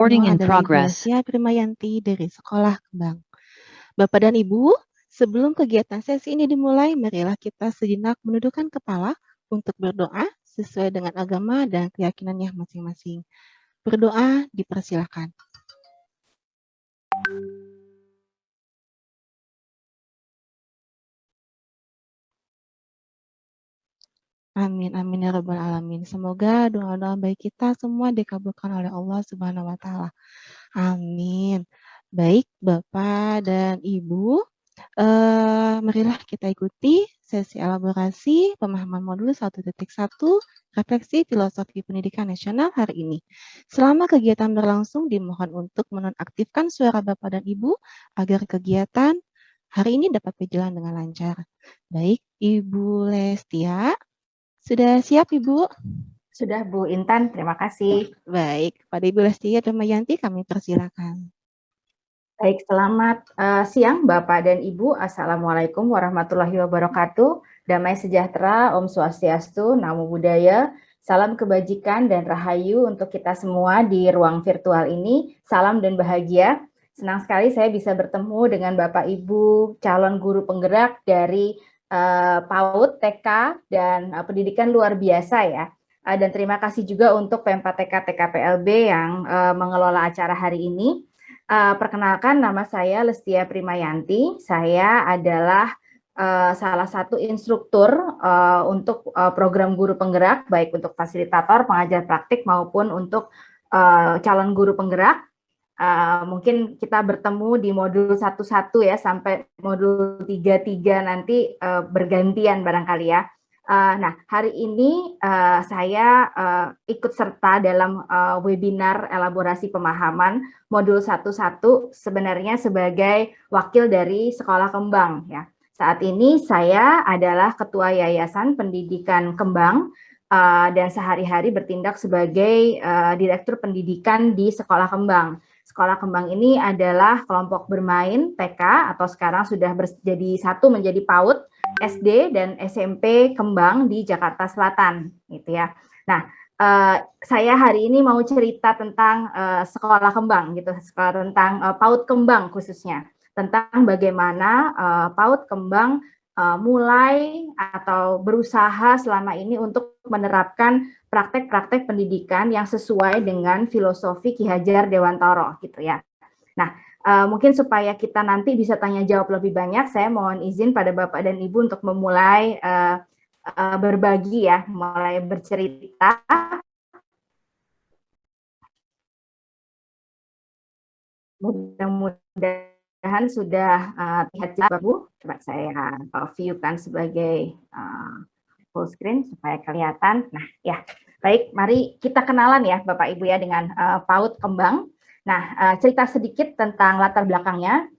Recording in Adalah Ibu progress. Lesya Primayanti dari Sekolah Kembang. Bapak dan Ibu, sebelum kegiatan sesi ini dimulai, marilah kita sejenak menundukkan kepala untuk berdoa sesuai dengan agama dan keyakinannya masing-masing. Berdoa dipersilakan. Amin, amin ya rabbal alamin. Semoga doa-doa baik kita semua dikabulkan oleh Allah Subhanahu wa taala. Amin. Baik, Bapak dan Ibu, marilah kita ikuti sesi elaborasi pemahaman modul 1.1 refleksi filosofi pendidikan nasional hari ini. Selama kegiatan berlangsung, dimohon untuk menonaktifkan suara Bapak dan Ibu agar kegiatan hari ini dapat berjalan dengan lancar. Baik, Ibu Lestia, sudah siap Ibu? Sudah Bu Intan, terima kasih. Baik, pada Ibu Lestia Primayanti kami persilakan. Baik, selamat siang Bapak dan Ibu. Assalamualaikum warahmatullahi wabarakatuh. Damai sejahtera, Om Swastiastu, Namo Buddhaya. Salam kebajikan dan rahayu untuk kita semua di ruang virtual ini. Salam dan bahagia. Senang sekali saya bisa bertemu dengan Bapak Ibu calon guru penggerak dari PAUD, TK, dan pendidikan luar biasa ya. Dan terima kasih juga untuk Pempa-TK TKPLB yang mengelola acara hari ini. Perkenalkan, nama saya Lestia Primayanti. Saya adalah salah satu instruktur untuk program guru penggerak, baik untuk fasilitator, pengajar praktik, maupun untuk calon guru penggerak. Mungkin kita bertemu di modul 1.1 ya, sampai modul 3.3 nanti bergantian barangkali ya. Nah, hari ini saya ikut serta dalam webinar elaborasi pemahaman modul 1.1 sebenarnya sebagai wakil dari Sekolah Kembang ya. Saat ini saya adalah Ketua Yayasan Pendidikan Kembang dan sehari-hari bertindak sebagai Direktur Pendidikan di Sekolah Kembang. Sekolah Kembang ini adalah kelompok bermain TK atau sekarang sudah jadi satu menjadi PAUD, SD dan SMP Kembang di Jakarta Selatan, gitu ya. Nah, saya hari ini mau cerita tentang Sekolah Kembang, gitu, tentang PAUD Kembang khususnya, tentang bagaimana PAUD Kembang mulai atau berusaha selama ini untuk menerapkan praktek-praktek pendidikan yang sesuai dengan filosofi Ki Hajar Dewantara gitu ya. Nah, mungkin supaya kita nanti bisa tanya jawab lebih banyak, saya mohon izin pada Bapak dan Ibu untuk memulai berbagi ya, mulai bercerita. Mudah-mudahan sudah terlihat jelas, Bu. Coba saya view-kan sebagai full screen supaya kelihatan. Nah, ya. Baik, mari kita kenalan ya Bapak Ibu ya dengan PAUD Kembang. Nah, cerita sedikit tentang latar belakangnya.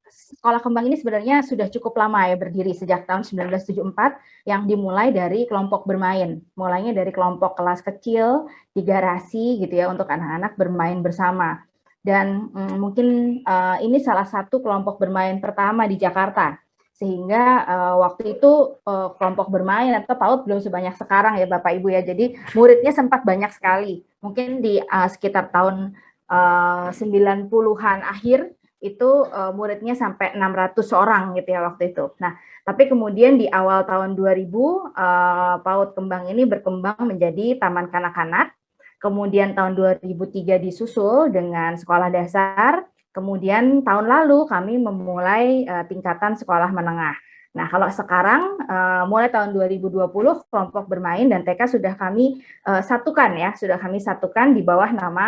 Sekolah Kembang ini sebenarnya sudah cukup lama ya, berdiri sejak tahun 1974 yang dimulai dari kelompok bermain. Mulainya dari kelompok kelas kecil di garasi gitu ya untuk anak-anak bermain bersama. Dan mungkin ini salah satu kelompok bermain pertama di Jakarta. Sehingga waktu itu kelompok bermain atau PAUD belum sebanyak sekarang ya Bapak Ibu ya. Jadi muridnya sempat banyak sekali. Mungkin di sekitar tahun 90-an akhir itu muridnya sampai 600 orang gitu ya waktu itu. Nah, tapi kemudian di awal tahun 2000 PAUD Kembang ini berkembang menjadi Taman Kanak-kanak. Kemudian tahun 2003 disusul dengan sekolah dasar. Kemudian tahun lalu kami memulai tingkatan sekolah menengah. Nah, kalau sekarang mulai tahun 2020 kelompok bermain dan TK sudah kami satukan ya, sudah kami satukan di bawah nama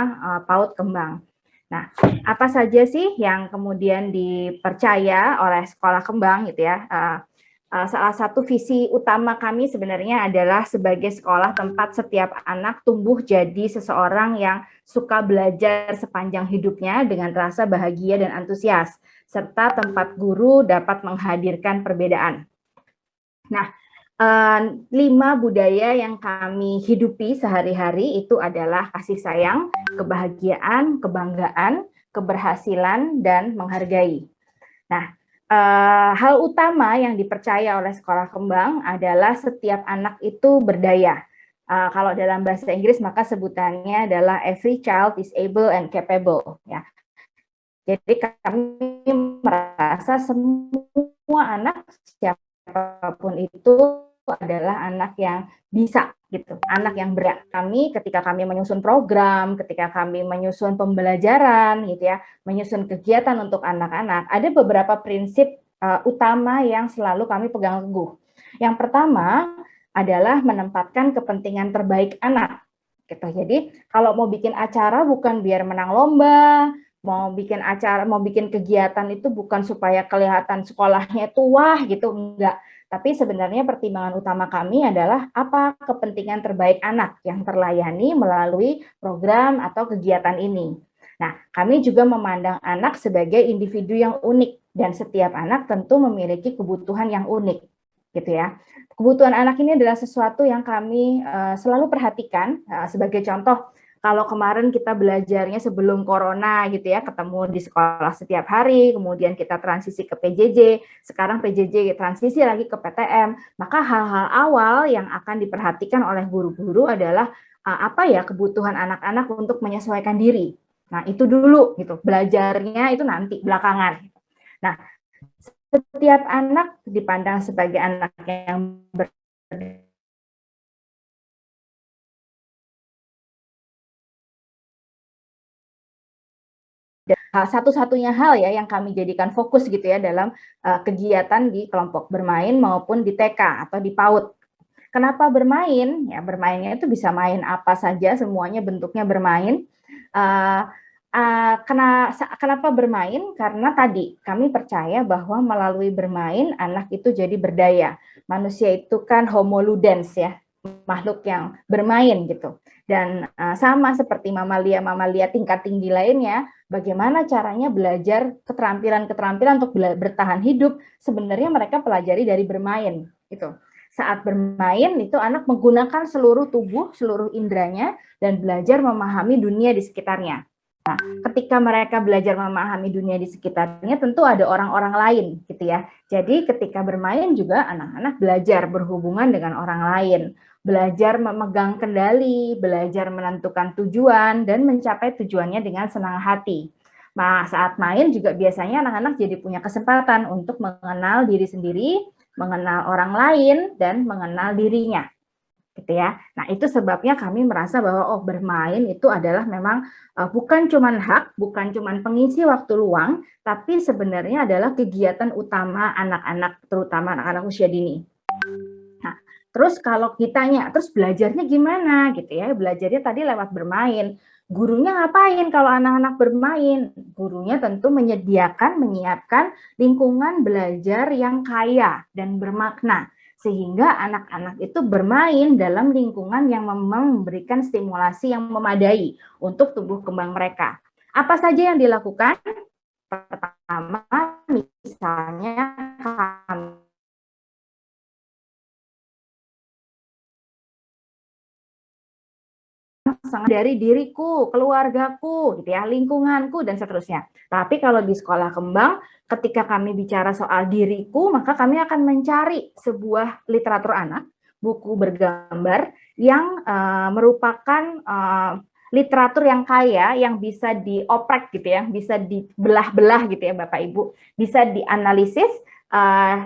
PAUD Kembang. Nah, apa saja sih yang kemudian dipercaya oleh Sekolah Kembang gitu ya? Salah satu visi utama kami sebenarnya adalah sebagai sekolah tempat setiap anak tumbuh jadi seseorang yang suka belajar sepanjang hidupnya dengan rasa bahagia dan antusias, serta tempat guru dapat menghadirkan perbedaan. Nah, 5 budaya yang kami hidupi sehari-hari itu adalah kasih sayang, kebahagiaan, kebanggaan, keberhasilan, dan menghargai. Nah, hal utama yang dipercaya oleh Sekolah Kembang adalah setiap anak itu berdaya. Kalau dalam bahasa Inggris maka sebutannya adalah every child is able and capable ya. Jadi kami merasa semua anak siapapun itu adalah anak yang bisa gitu, anak yang berat. Kami ketika kami menyusun program, ketika kami menyusun pembelajaran gitu ya, menyusun kegiatan untuk anak-anak, ada beberapa prinsip utama yang selalu kami pegang teguh. Yang pertama adalah menempatkan kepentingan terbaik anak gitu. Jadi kalau mau bikin acara bukan biar menang lomba, mau bikin acara, mau bikin kegiatan itu bukan supaya kelihatan sekolahnya itu wah gitu, enggak. Tapi sebenarnya pertimbangan utama kami adalah apa kepentingan terbaik anak yang terlayani melalui program atau kegiatan ini. Nah, kami juga memandang anak sebagai individu yang unik dan setiap anak tentu memiliki kebutuhan yang unik, gitu ya. Kebutuhan anak ini adalah sesuatu yang kami selalu perhatikan. Sebagai contoh, kalau kemarin kita belajarnya sebelum corona gitu ya, ketemu di sekolah setiap hari, kemudian kita transisi ke PJJ, sekarang PJJ transisi lagi ke PTM, maka hal-hal awal yang akan diperhatikan oleh guru-guru adalah apa ya kebutuhan anak-anak untuk menyesuaikan diri. Nah, itu dulu gitu. Belajarnya itu nanti belakangan. Nah, setiap anak dipandang sebagai anak yang satu-satunya hal ya yang kami jadikan fokus gitu ya dalam kegiatan di kelompok bermain maupun di TK atau di PAUD. Kenapa bermain? Ya bermainnya itu bisa main apa saja, semuanya bentuknya bermain. Uh, kenapa bermain? Karena tadi kami percaya bahwa melalui bermain anak itu jadi berdaya. Manusia itu kan homo ludens ya, makhluk yang bermain gitu. Dan sama seperti mamalia tingkat tinggi lainnya, bagaimana caranya belajar keterampilan-keterampilan untuk bertahan hidup, sebenarnya mereka pelajari dari bermain gitu. Saat bermain itu anak menggunakan seluruh tubuh, seluruh indranya dan belajar memahami dunia di sekitarnya. Nah, ketika mereka belajar memahami dunia di sekitarnya, tentu ada orang-orang lain, gitu ya. Jadi, ketika bermain juga anak-anak belajar berhubungan dengan orang lain, belajar memegang kendali, belajar menentukan tujuan, dan mencapai tujuannya dengan senang hati. Nah, saat main juga biasanya anak-anak jadi punya kesempatan untuk mengenal diri sendiri, mengenal orang lain, dan mengenal dirinya. Gitu ya. Nah, itu sebabnya kami merasa bahwa bermain itu adalah memang bukan cuma hak, bukan cuma pengisi waktu luang, tapi sebenarnya adalah kegiatan utama anak-anak, terutama anak-anak usia dini. Nah, terus kalau kitanya, terus belajarnya gimana gitu ya? Belajarnya tadi lewat bermain. Gurunya ngapain kalau anak-anak bermain? Gurunya tentu menyiapkan lingkungan belajar yang kaya dan bermakna sehingga anak-anak itu bermain dalam lingkungan yang memang memberikan stimulasi yang memadai untuk tumbuh kembang mereka. Apa saja yang dilakukan? Pertama, misalnya dari diriku, keluargaku, gitu ya, lingkunganku, dan seterusnya. Tapi kalau di sekolah kembang, ketika kami bicara soal diriku, maka kami akan mencari sebuah literatur anak, buku bergambar, yang merupakan literatur yang kaya, yang bisa dioprek gitu ya, bisa dibelah-belah gitu ya Bapak Ibu, bisa dianalisis,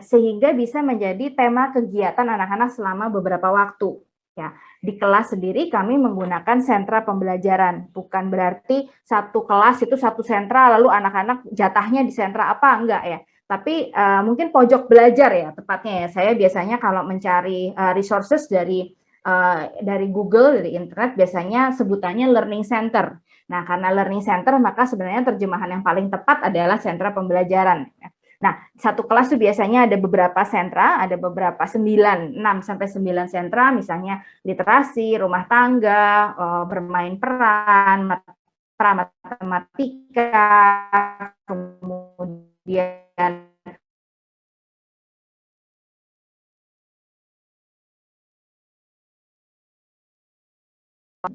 sehingga bisa menjadi tema kegiatan anak-anak selama beberapa waktu. Ya, di kelas sendiri kami menggunakan sentra pembelajaran, bukan berarti satu kelas itu satu sentra lalu anak-anak jatahnya di sentra apa, enggak ya. Tapi mungkin pojok belajar ya tepatnya ya. Saya biasanya kalau mencari resources dari Google, dari internet, biasanya sebutannya learning center. Nah, karena learning center maka sebenarnya terjemahan yang paling tepat adalah sentra pembelajaran. Nah, satu kelas itu biasanya ada beberapa sentra, ada beberapa 6 sampai 9 sentra, misalnya literasi, rumah tangga, bermain peran, pramatematika, kemudian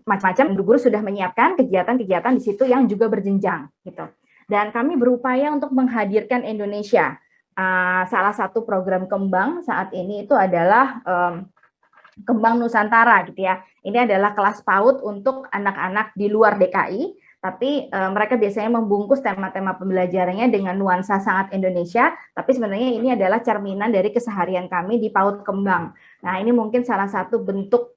macam-macam. Guru sudah menyiapkan kegiatan-kegiatan di situ yang juga berjenjang gitu. Dan kami berupaya untuk menghadirkan Indonesia. Salah satu program kembang saat ini itu adalah Kembang Nusantara gitu ya. Ini adalah kelas PAUD untuk anak-anak di luar DKI, tapi mereka biasanya membungkus tema-tema pembelajarannya dengan nuansa sangat Indonesia, tapi sebenarnya ini adalah cerminan dari keseharian kami di PAUD Kembang. Nah, ini mungkin salah satu bentuk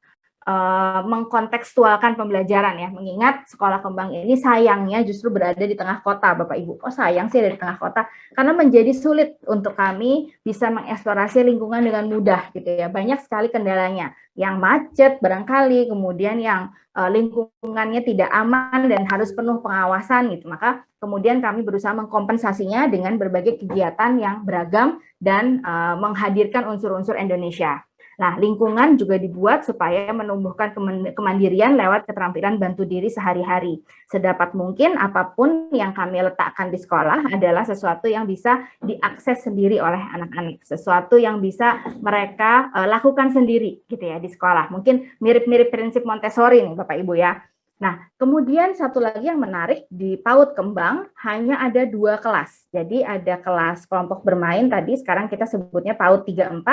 mengkontekstualkan pembelajaran ya, mengingat sekolah kembang ini sayangnya justru berada di tengah kota, Bapak Ibu. Kok sayang sih ada di tengah kota? Karena menjadi sulit untuk kami bisa mengeksplorasi lingkungan dengan mudah gitu ya. Banyak sekali kendalanya, yang macet barangkali, kemudian yang lingkungannya tidak aman dan harus penuh pengawasan gitu. Maka kemudian kami berusaha mengkompensasinya dengan berbagai kegiatan yang beragam dan menghadirkan unsur-unsur Indonesia. Nah, lingkungan juga dibuat supaya menumbuhkan kemandirian lewat keterampilan bantu diri sehari-hari. Sedapat mungkin apapun yang kami letakkan di sekolah adalah sesuatu yang bisa diakses sendiri oleh anak-anak, sesuatu yang bisa mereka lakukan sendiri gitu ya di sekolah. Mungkin mirip-mirip prinsip Montessori nih Bapak Ibu ya. Nah, kemudian satu lagi yang menarik di PAUD Kembang hanya ada 2 kelas. Jadi ada kelas kelompok bermain tadi, sekarang kita sebutnya PAUD 3-4,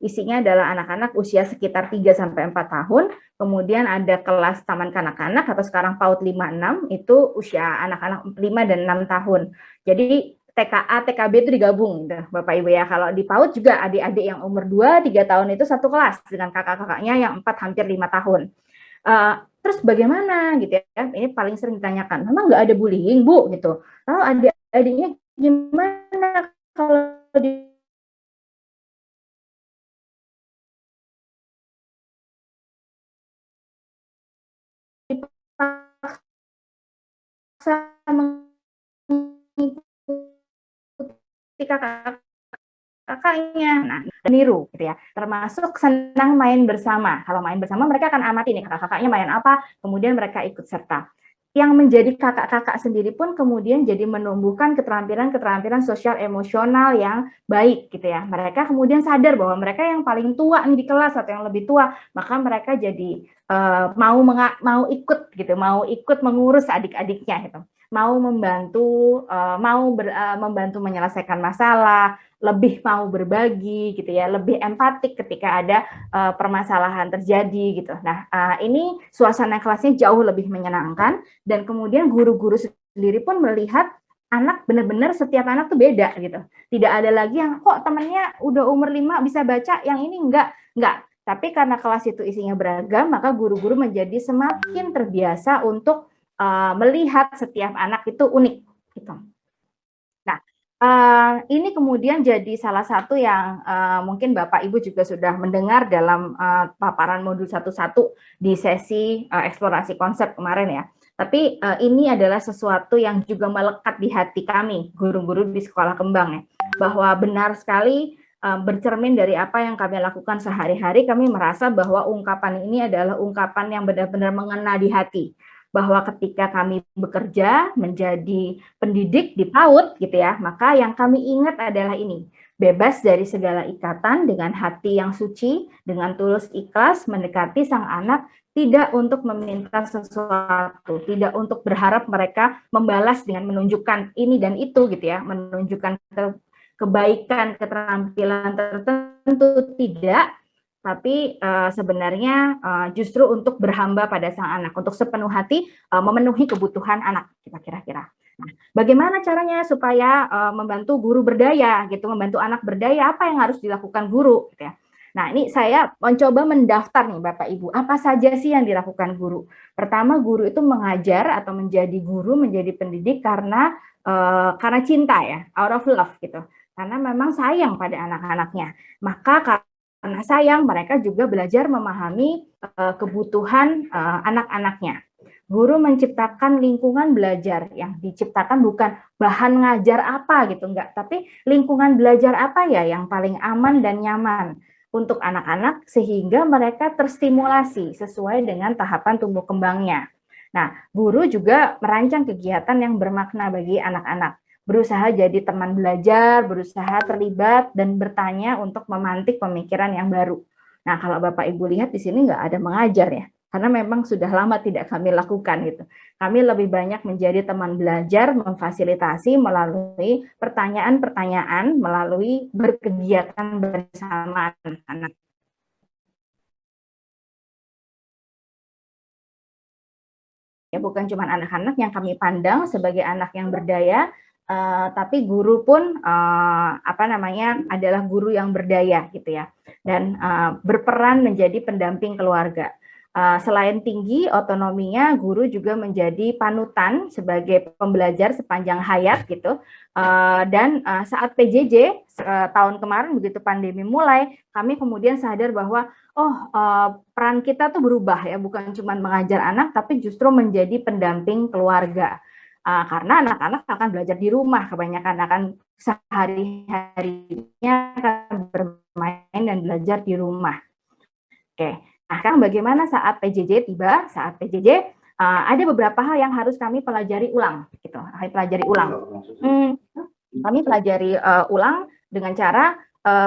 isinya adalah anak-anak usia sekitar 3-4 tahun. Kemudian ada kelas taman kanak-kanak atau sekarang PAUD 5-6, itu usia anak-anak 5 dan 6 tahun. Jadi TKA, TKB itu digabung gitu, Bapak Ibu ya. Kalau di PAUD juga adik-adik yang umur 2-3 tahun itu satu kelas dengan kakak-kakaknya yang 4 hampir 5 tahun. Terus bagaimana gitu ya, ini paling sering ditanyakan, memang nggak ada bullying Bu gitu, lalu adik-adiknya gimana kalau di mengikuti kakaknya. Nah, niru gitu ya. Termasuk senang main bersama. Kalau main bersama mereka akan amati nih kakak-kakaknya main apa, kemudian mereka ikut serta. Yang menjadi kakak-kakak sendiri pun kemudian jadi menumbuhkan keterampilan-keterampilan sosial emosional yang baik gitu ya. Mereka kemudian sadar bahwa mereka yang paling tua nih di kelas atau yang lebih tua, maka mereka jadi mau ikut gitu, mau ikut mengurus adik-adiknya gitu. Mau membantu, membantu menyelesaikan masalah, lebih mau berbagi gitu ya, lebih empatik ketika ada permasalahan terjadi gitu. Nah, ini suasana kelasnya jauh lebih menyenangkan dan kemudian guru-guru sendiri pun melihat anak benar-benar setiap anak tuh beda gitu. Tidak ada lagi yang kok temannya udah umur 5 bisa baca, yang ini enggak. Tapi karena kelas itu isinya beragam, maka guru-guru menjadi semakin terbiasa untuk melihat setiap anak itu unik gitu. Nah, ini kemudian jadi salah satu yang mungkin Bapak Ibu juga sudah mendengar dalam paparan modul 11 di sesi eksplorasi konsep kemarin ya. Tapi ini adalah sesuatu yang juga melekat di hati kami, guru-guru di Sekolah Kembang ya. Bahwa benar sekali bercermin dari apa yang kami lakukan sehari-hari, kami merasa bahwa ungkapan ini adalah ungkapan yang benar-benar mengena di hati. Bahwa ketika kami bekerja menjadi pendidik di PAUD gitu ya, maka yang kami ingat adalah ini, bebas dari segala ikatan dengan hati yang suci, dengan tulus ikhlas mendekati sang anak, tidak untuk meminta sesuatu, tidak untuk berharap mereka membalas dengan menunjukkan ini dan itu gitu ya, menunjukkan kebaikan, keterampilan tertentu, tidak, tapi sebenarnya justru untuk berhamba pada sang anak, untuk sepenuh hati memenuhi kebutuhan anak kita kira-kira. Nah, bagaimana caranya supaya membantu guru berdaya gitu, membantu anak berdaya, apa yang harus dilakukan guru gitu ya. Nah, ini saya mencoba mendaftar nih Bapak Ibu, apa saja sih yang dilakukan guru? Pertama, guru itu mengajar atau menjadi guru, menjadi pendidik karena cinta ya, out of love gitu. Karena memang sayang pada anak-anaknya. Maka karena sayang, mereka juga belajar memahami kebutuhan anak-anaknya. Guru menciptakan lingkungan belajar yang diciptakan bukan bahan ngajar apa gitu, enggak, tapi lingkungan belajar apa ya yang paling aman dan nyaman untuk anak-anak sehingga mereka terstimulasi sesuai dengan tahapan tumbuh kembangnya. Nah, guru juga merancang kegiatan yang bermakna bagi anak-anak, berusaha jadi teman belajar, berusaha terlibat dan bertanya untuk memantik pemikiran yang baru. Nah, kalau Bapak Ibu lihat di sini nggak ada mengajar ya, karena memang sudah lama tidak kami lakukan gitu. Kami lebih banyak menjadi teman belajar, memfasilitasi melalui pertanyaan-pertanyaan, melalui berkegiatan bersama anak-anak. ya, bukan cuma anak-anak yang kami pandang sebagai anak yang berdaya, tapi guru pun adalah guru yang berdaya gitu ya, dan berperan menjadi pendamping keluarga. Selain tinggi otonominya, guru juga menjadi panutan sebagai pembelajar sepanjang hayat gitu. Dan saat PJJ tahun kemarin begitu pandemi mulai, kami kemudian sadar bahwa peran kita tuh berubah ya, bukan cuma mengajar anak, tapi justru menjadi pendamping keluarga. Karena anak-anak akan belajar di rumah, kebanyakan akan sehari-harinya akan bermain dan belajar di rumah. Oke, nah sekarang bagaimana saat PJJ tiba? Saat PJJ ada beberapa hal yang harus kami pelajari ulang, gitu. Kami pelajari ulang dengan cara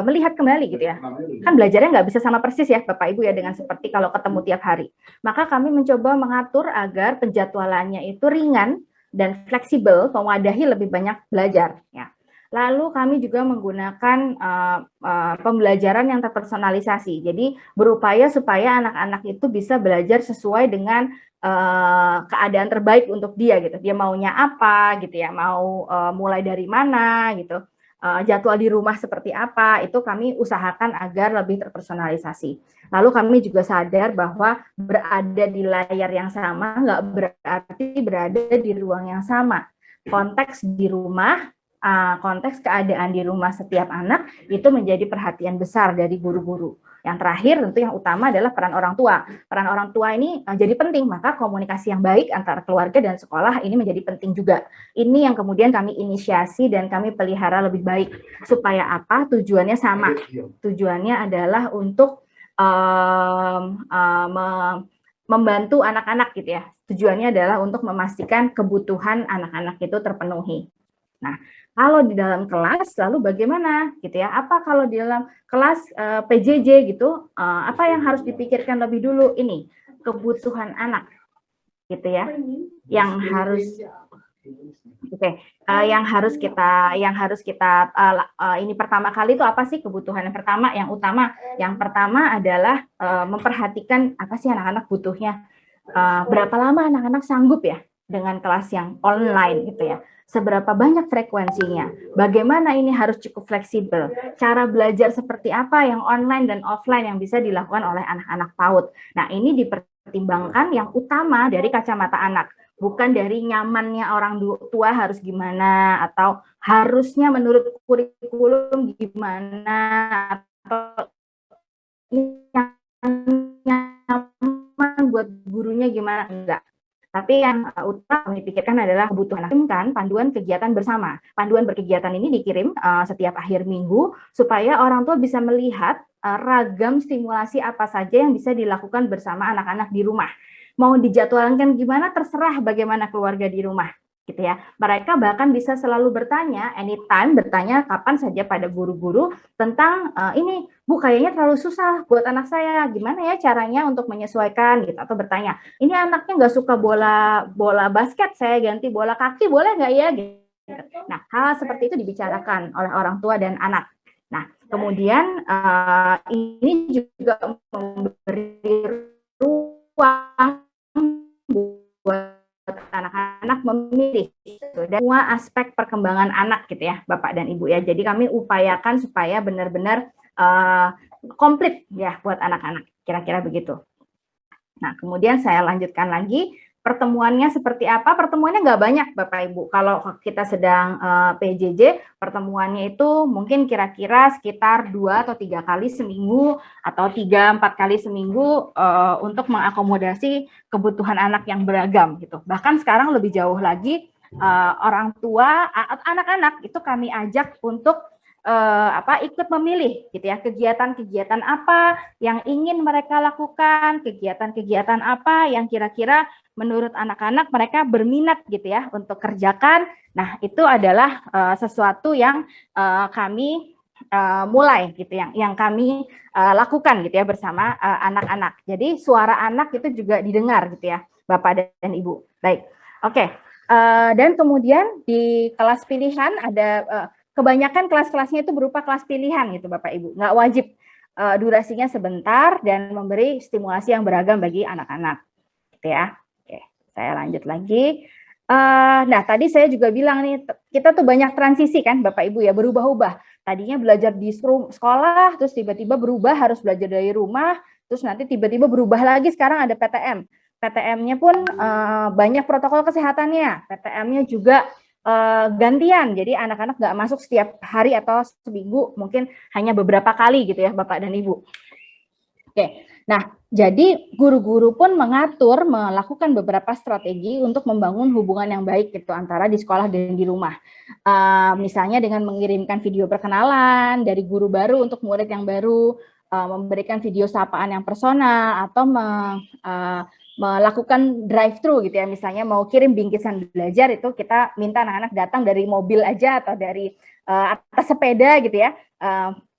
melihat kembali gitu ya. Kan belajarnya nggak bisa sama persis ya Bapak Ibu ya, dengan seperti kalau ketemu tiap hari. Maka kami mencoba mengatur agar penjadwalannya itu ringan dan fleksibel, mewadahi lebih banyak belajar ya. Lalu kami juga menggunakan pembelajaran yang terpersonalisasi. Jadi berupaya supaya anak-anak itu bisa belajar sesuai dengan keadaan terbaik untuk dia gitu. Dia maunya apa gitu ya, mau mulai dari mana gitu. Jadwal di rumah seperti apa, itu kami usahakan agar lebih terpersonalisasi. Lalu kami juga sadar bahwa berada di layar yang sama nggak berarti berada di ruang yang sama. Konteks di rumah, konteks keadaan di rumah setiap anak itu menjadi perhatian besar dari guru-guru. Yang terakhir tentu yang utama adalah peran orang tua. Peran orang tua ini jadi penting, maka komunikasi yang baik antara keluarga dan sekolah ini menjadi penting juga. Ini yang kemudian kami inisiasi dan kami pelihara lebih baik. Supaya apa? Tujuannya sama. Tujuannya adalah untuk membantu anak-anak gitu ya. Tujuannya adalah untuk memastikan kebutuhan anak-anak itu terpenuhi. Nah, kalau di dalam kelas, lalu bagaimana gitu ya? Apa kalau di dalam kelas PJJ gitu, apa yang harus dipikirkan lebih dulu? Ini kebutuhan anak, gitu ya, yang harus yang harus kita ini pertama kali itu apa sih kebutuhan yang utama? Yang pertama adalah memperhatikan apa sih anak-anak butuhnya. Berapa lama anak-anak sanggup ya dengan kelas yang online gitu ya? Seberapa banyak frekuensinya, bagaimana ini harus cukup fleksibel, cara belajar seperti apa yang online dan offline yang bisa dilakukan oleh anak-anak PAUD. Nah, ini dipertimbangkan yang utama dari kacamata anak, bukan dari nyamannya orang tua harus gimana, atau harusnya menurut kurikulum gimana, atau nyaman buat gurunya gimana, enggak. Tapi yang utama kami pikirkan adalah kebutuhan anak. Kan panduan kegiatan bersama. Panduan berkegiatan ini dikirim setiap akhir minggu supaya orang tua bisa melihat ragam stimulasi apa saja yang bisa dilakukan bersama anak-anak di rumah. Mau dijadwalkan gimana terserah bagaimana keluarga di rumah gitu ya. Mereka bahkan bisa selalu bertanya, anytime bertanya kapan saja pada guru-guru tentang ini, Bu kayaknya terlalu susah buat anak saya, gimana ya caranya untuk menyesuaikan gitu, atau bertanya, ini anaknya nggak suka bola basket, saya ganti bola kaki boleh nggak ya? Gitu. Nah, hal seperti itu dibicarakan oleh orang tua dan anak. Nah, kemudian ini juga memberi ruang buat anak-anak memilih gitu, dan semua aspek perkembangan anak gitu ya Bapak dan Ibu ya. Jadi kami upayakan supaya benar-benar komplit ya buat anak-anak, kira-kira begitu. Nah, kemudian saya lanjutkan lagi. Pertemuannya seperti apa? Pertemuannya nggak banyak Bapak Ibu. Kalau kita sedang PJJ, pertemuannya itu mungkin kira-kira sekitar 2 atau 3 kali seminggu, atau 3-4 kali seminggu untuk mengakomodasi kebutuhan anak yang beragam gitu. Bahkan sekarang lebih jauh lagi, orang tua, anak-anak itu kami ajak untuk ikut memilih gitu ya, kegiatan-kegiatan apa yang ingin mereka lakukan, kegiatan-kegiatan apa yang kira-kira menurut anak-anak mereka berminat gitu ya untuk kerjakan. Nah, itu adalah sesuatu yang kami mulai gitu, yang kami lakukan gitu ya bersama anak-anak. Jadi suara anak itu juga didengar gitu ya, Bapak dan Ibu. Baik, oke. Dan kemudian di kelas pilihan ada kebanyakan kelas-kelasnya itu berupa kelas pilihan gitu Bapak Ibu, nggak wajib, durasinya sebentar dan memberi stimulasi yang beragam bagi anak-anak gitu ya. Oke. saya lanjut lagi. Nah, tadi saya juga bilang nih, kita tuh banyak transisi kan Bapak Ibu ya, berubah-ubah. Tadinya belajar di sekolah, terus tiba-tiba berubah harus belajar dari rumah, terus nanti tiba-tiba berubah lagi sekarang ada PTM. PTM-nya pun banyak protokol kesehatannya. PTM-nya juga gantian, jadi anak-anak nggak masuk setiap hari atau seminggu, mungkin hanya beberapa kali gitu ya Bapak dan Ibu. Oke, nah jadi guru-guru pun melakukan beberapa strategi untuk membangun hubungan yang baik gitu antara di sekolah dan di rumah. Misalnya dengan mengirimkan video perkenalan dari guru baru untuk murid yang baru, memberikan video sapaan yang personal, atau melakukan drive-thru gitu ya, misalnya mau kirim bingkisan belajar itu kita minta anak-anak datang dari mobil aja atau dari atas sepeda gitu ya,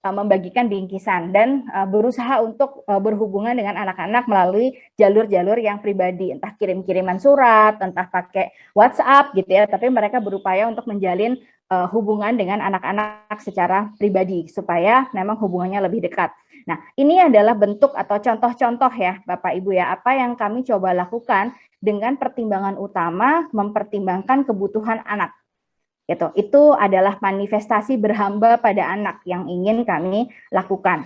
membagikan bingkisan dan berusaha untuk berhubungan dengan anak-anak melalui jalur-jalur yang pribadi, entah kirim-kiriman surat, entah pakai WhatsApp gitu ya, tapi mereka berupaya untuk menjalin hubungan dengan anak-anak secara pribadi supaya memang hubungannya lebih dekat. Nah, ini adalah bentuk atau contoh-contoh ya Bapak Ibu ya, apa yang kami coba lakukan dengan pertimbangan utama mempertimbangkan kebutuhan anak. Gitu. Itu adalah manifestasi berhamba pada anak yang ingin kami lakukan.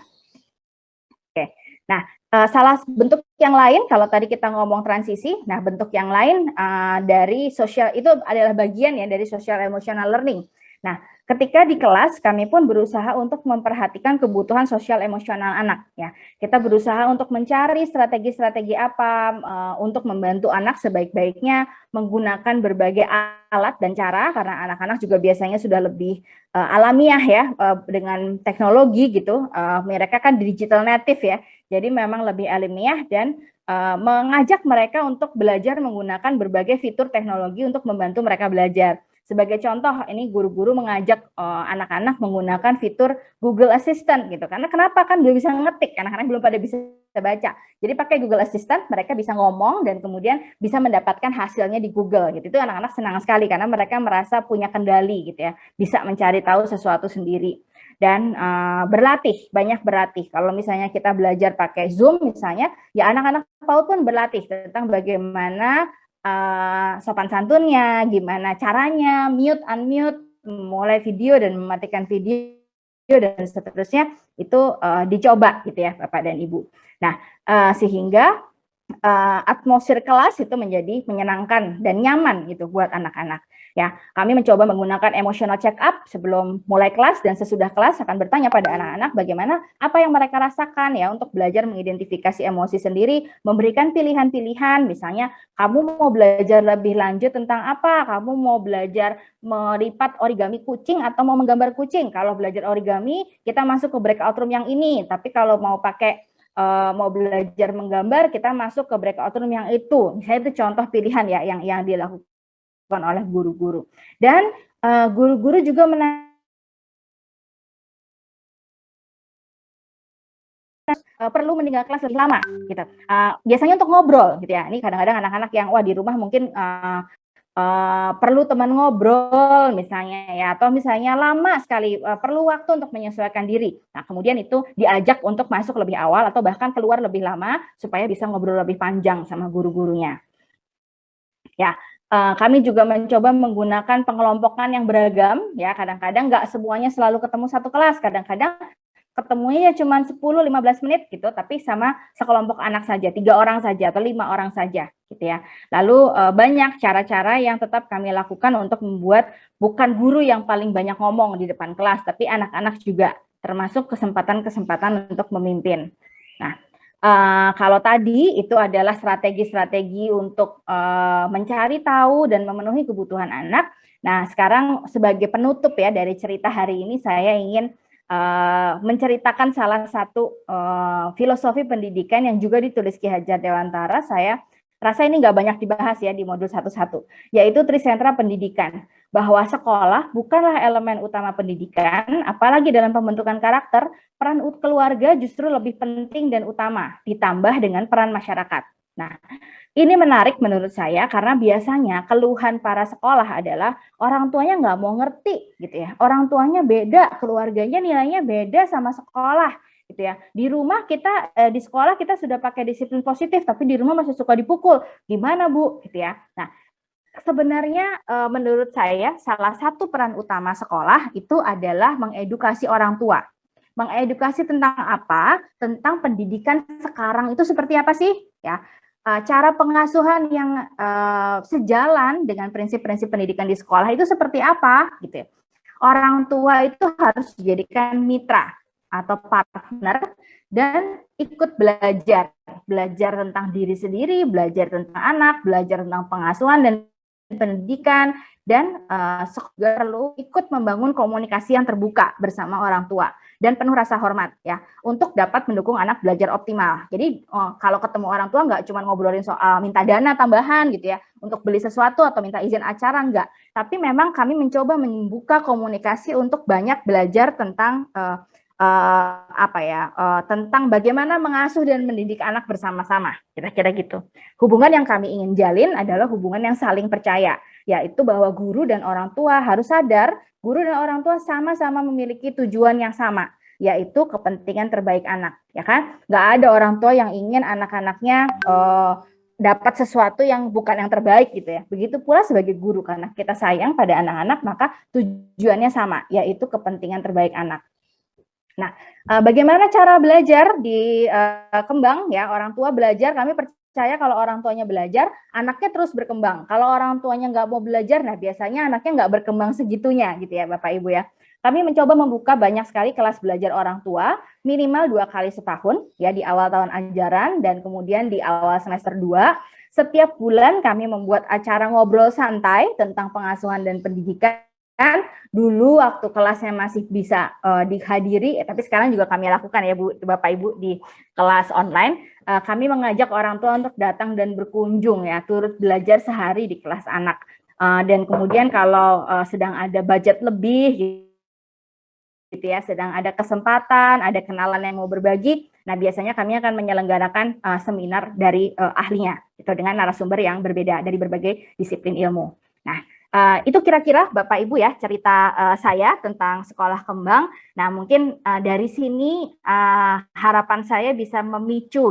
Oke. Nah, salah bentuk yang lain kalau tadi kita ngomong transisi, nah bentuk yang lain dari sosial itu adalah bagian ya dari social emotional learning. Nah, ketika di kelas kami pun berusaha untuk memperhatikan kebutuhan sosial emosional anak ya. Kita berusaha untuk mencari strategi-strategi apa untuk membantu anak sebaik-baiknya menggunakan berbagai alat dan cara, karena anak-anak juga biasanya sudah lebih alamiah ya dengan teknologi gitu. Mereka kan digital native ya. Jadi memang lebih alamiah dan mengajak mereka untuk belajar menggunakan berbagai fitur teknologi untuk membantu mereka belajar. Sebagai contoh, ini guru-guru mengajak anak-anak menggunakan fitur Google Assistant gitu. Karena kenapa? Kan belum bisa ngetik, anak-anak belum pada bisa baca. Jadi pakai Google Assistant, mereka bisa ngomong dan kemudian bisa mendapatkan hasilnya di Google gitu. Itu anak-anak senang sekali karena mereka merasa punya kendali gitu ya, bisa mencari tahu sesuatu sendiri. Dan berlatih, banyak berlatih. Kalau misalnya kita belajar pakai Zoom misalnya, ya anak-anak PAUD pun berlatih tentang bagaimana sopan santunnya, gimana caranya, mute, unmute, mulai video dan mematikan video dan seterusnya, itu dicoba gitu ya Bapak dan Ibu. Nah, sehingga atmosfer kelas itu menjadi menyenangkan dan nyaman gitu buat anak-anak. Ya, kami mencoba menggunakan emotional check up sebelum mulai kelas dan sesudah kelas akan bertanya pada anak-anak bagaimana apa yang mereka rasakan ya untuk belajar mengidentifikasi emosi sendiri, memberikan pilihan-pilihan, misalnya kamu mau belajar lebih lanjut tentang apa? Kamu mau belajar melipat origami kucing atau mau menggambar kucing? Kalau belajar origami, kita masuk ke breakout room yang ini, tapi kalau mau pakai mau belajar menggambar, kita masuk ke breakout room yang itu. Misalnya itu contoh pilihan ya yang dilakukan oleh guru-guru. Dan guru-guru juga perlu meninggal kelas lebih lama gitu. Biasanya untuk ngobrol gitu ya. Ini kadang-kadang anak-anak yang wah di rumah mungkin perlu teman ngobrol misalnya ya, atau misalnya lama sekali perlu waktu untuk menyesuaikan diri. Nah, kemudian itu diajak untuk masuk lebih awal atau bahkan keluar lebih lama supaya bisa ngobrol lebih panjang sama guru-gurunya. Ya, kami juga mencoba menggunakan pengelompokan yang beragam ya. Kadang-kadang nggak semuanya selalu ketemu satu kelas, kadang-kadang ketemunya cuma 10-15 menit gitu, tapi sama sekelompok anak saja, 3 orang saja atau 5 orang saja gitu ya. Lalu banyak cara-cara yang tetap kami lakukan untuk membuat bukan guru yang paling banyak ngomong di depan kelas, tapi anak-anak juga, termasuk kesempatan-kesempatan untuk memimpin. Nah, kalau tadi itu adalah strategi-strategi untuk mencari tahu dan memenuhi kebutuhan anak. Nah, sekarang sebagai penutup ya dari cerita hari ini, saya ingin menceritakan salah satu filosofi pendidikan yang juga ditulis Ki Hajar Dewantara. Saya rasa ini nggak banyak dibahas ya di modul 1.1, yaitu Trisentra Pendidikan, bahwa sekolah bukanlah elemen utama pendidikan, apalagi dalam pembentukan karakter, peran keluarga justru lebih penting dan utama, ditambah dengan peran masyarakat. Nah, ini menarik menurut saya karena biasanya keluhan para sekolah adalah orang tuanya nggak mau ngerti gitu ya. Orang tuanya beda, keluarganya nilainya beda sama sekolah gitu ya. Di rumah kita di sekolah kita sudah pakai disiplin positif, tapi di rumah masih suka dipukul. Gimana, Bu? Gitu ya. Nah, sebenarnya menurut saya salah satu peran utama sekolah itu adalah mengedukasi orang tua. Mengedukasi tentang apa? Tentang pendidikan sekarang itu seperti apa sih? Ya, cara pengasuhan yang sejalan dengan prinsip-prinsip pendidikan di sekolah itu seperti apa? Gitu ya. Orang tua itu harus dijadikan mitra atau partner dan ikut belajar tentang diri sendiri, belajar tentang anak, belajar tentang pengasuhan dan pendidikan, dan perlu ikut membangun komunikasi yang terbuka bersama orang tua dan penuh rasa hormat ya, untuk dapat mendukung anak belajar optimal. Jadi kalau ketemu orang tua nggak cuma ngobrolin soal minta dana tambahan gitu ya untuk beli sesuatu atau minta izin acara, enggak, tapi memang kami mencoba membuka komunikasi untuk banyak belajar tentang tentang bagaimana mengasuh dan mendidik anak bersama-sama, kira-kira gitu. Hubungan yang kami ingin jalin adalah hubungan yang saling percaya, yaitu bahwa guru dan orang tua harus sadar guru dan orang tua sama-sama memiliki tujuan yang sama, yaitu kepentingan terbaik anak, ya kan? Nggak ada orang tua yang ingin anak-anaknya dapat sesuatu yang bukan yang terbaik gitu ya. Begitu pula sebagai guru, karena kita sayang pada anak-anak, maka tujuannya sama, yaitu kepentingan terbaik anak. Nah, bagaimana cara belajar di Kembang ya, orang tua belajar, kami percaya kalau orang tuanya belajar, anaknya terus berkembang. Kalau orang tuanya nggak mau belajar, nah biasanya anaknya nggak berkembang segitunya gitu ya Bapak Ibu ya. Kami mencoba membuka banyak sekali kelas belajar orang tua, minimal 2 kali setahun ya, di awal tahun ajaran dan kemudian di awal semester 2. Setiap bulan kami membuat acara ngobrol santai tentang pengasuhan dan pendidikan. Dulu waktu kelasnya masih bisa dihadiri, tapi sekarang juga kami lakukan ya Bu, Bapak Ibu, di kelas online. Kami mengajak orang tua untuk datang dan berkunjung ya, turut belajar sehari di kelas anak. Dan kemudian kalau sedang ada budget lebih gitu ya, sedang ada kesempatan, ada kenalan yang mau berbagi, nah biasanya kami akan menyelenggarakan seminar dari ahlinya, itu dengan narasumber yang berbeda dari berbagai disiplin ilmu. Nah, itu kira-kira Bapak Ibu ya cerita saya tentang Sekolah Kembang. Nah, mungkin dari sini harapan saya bisa memicu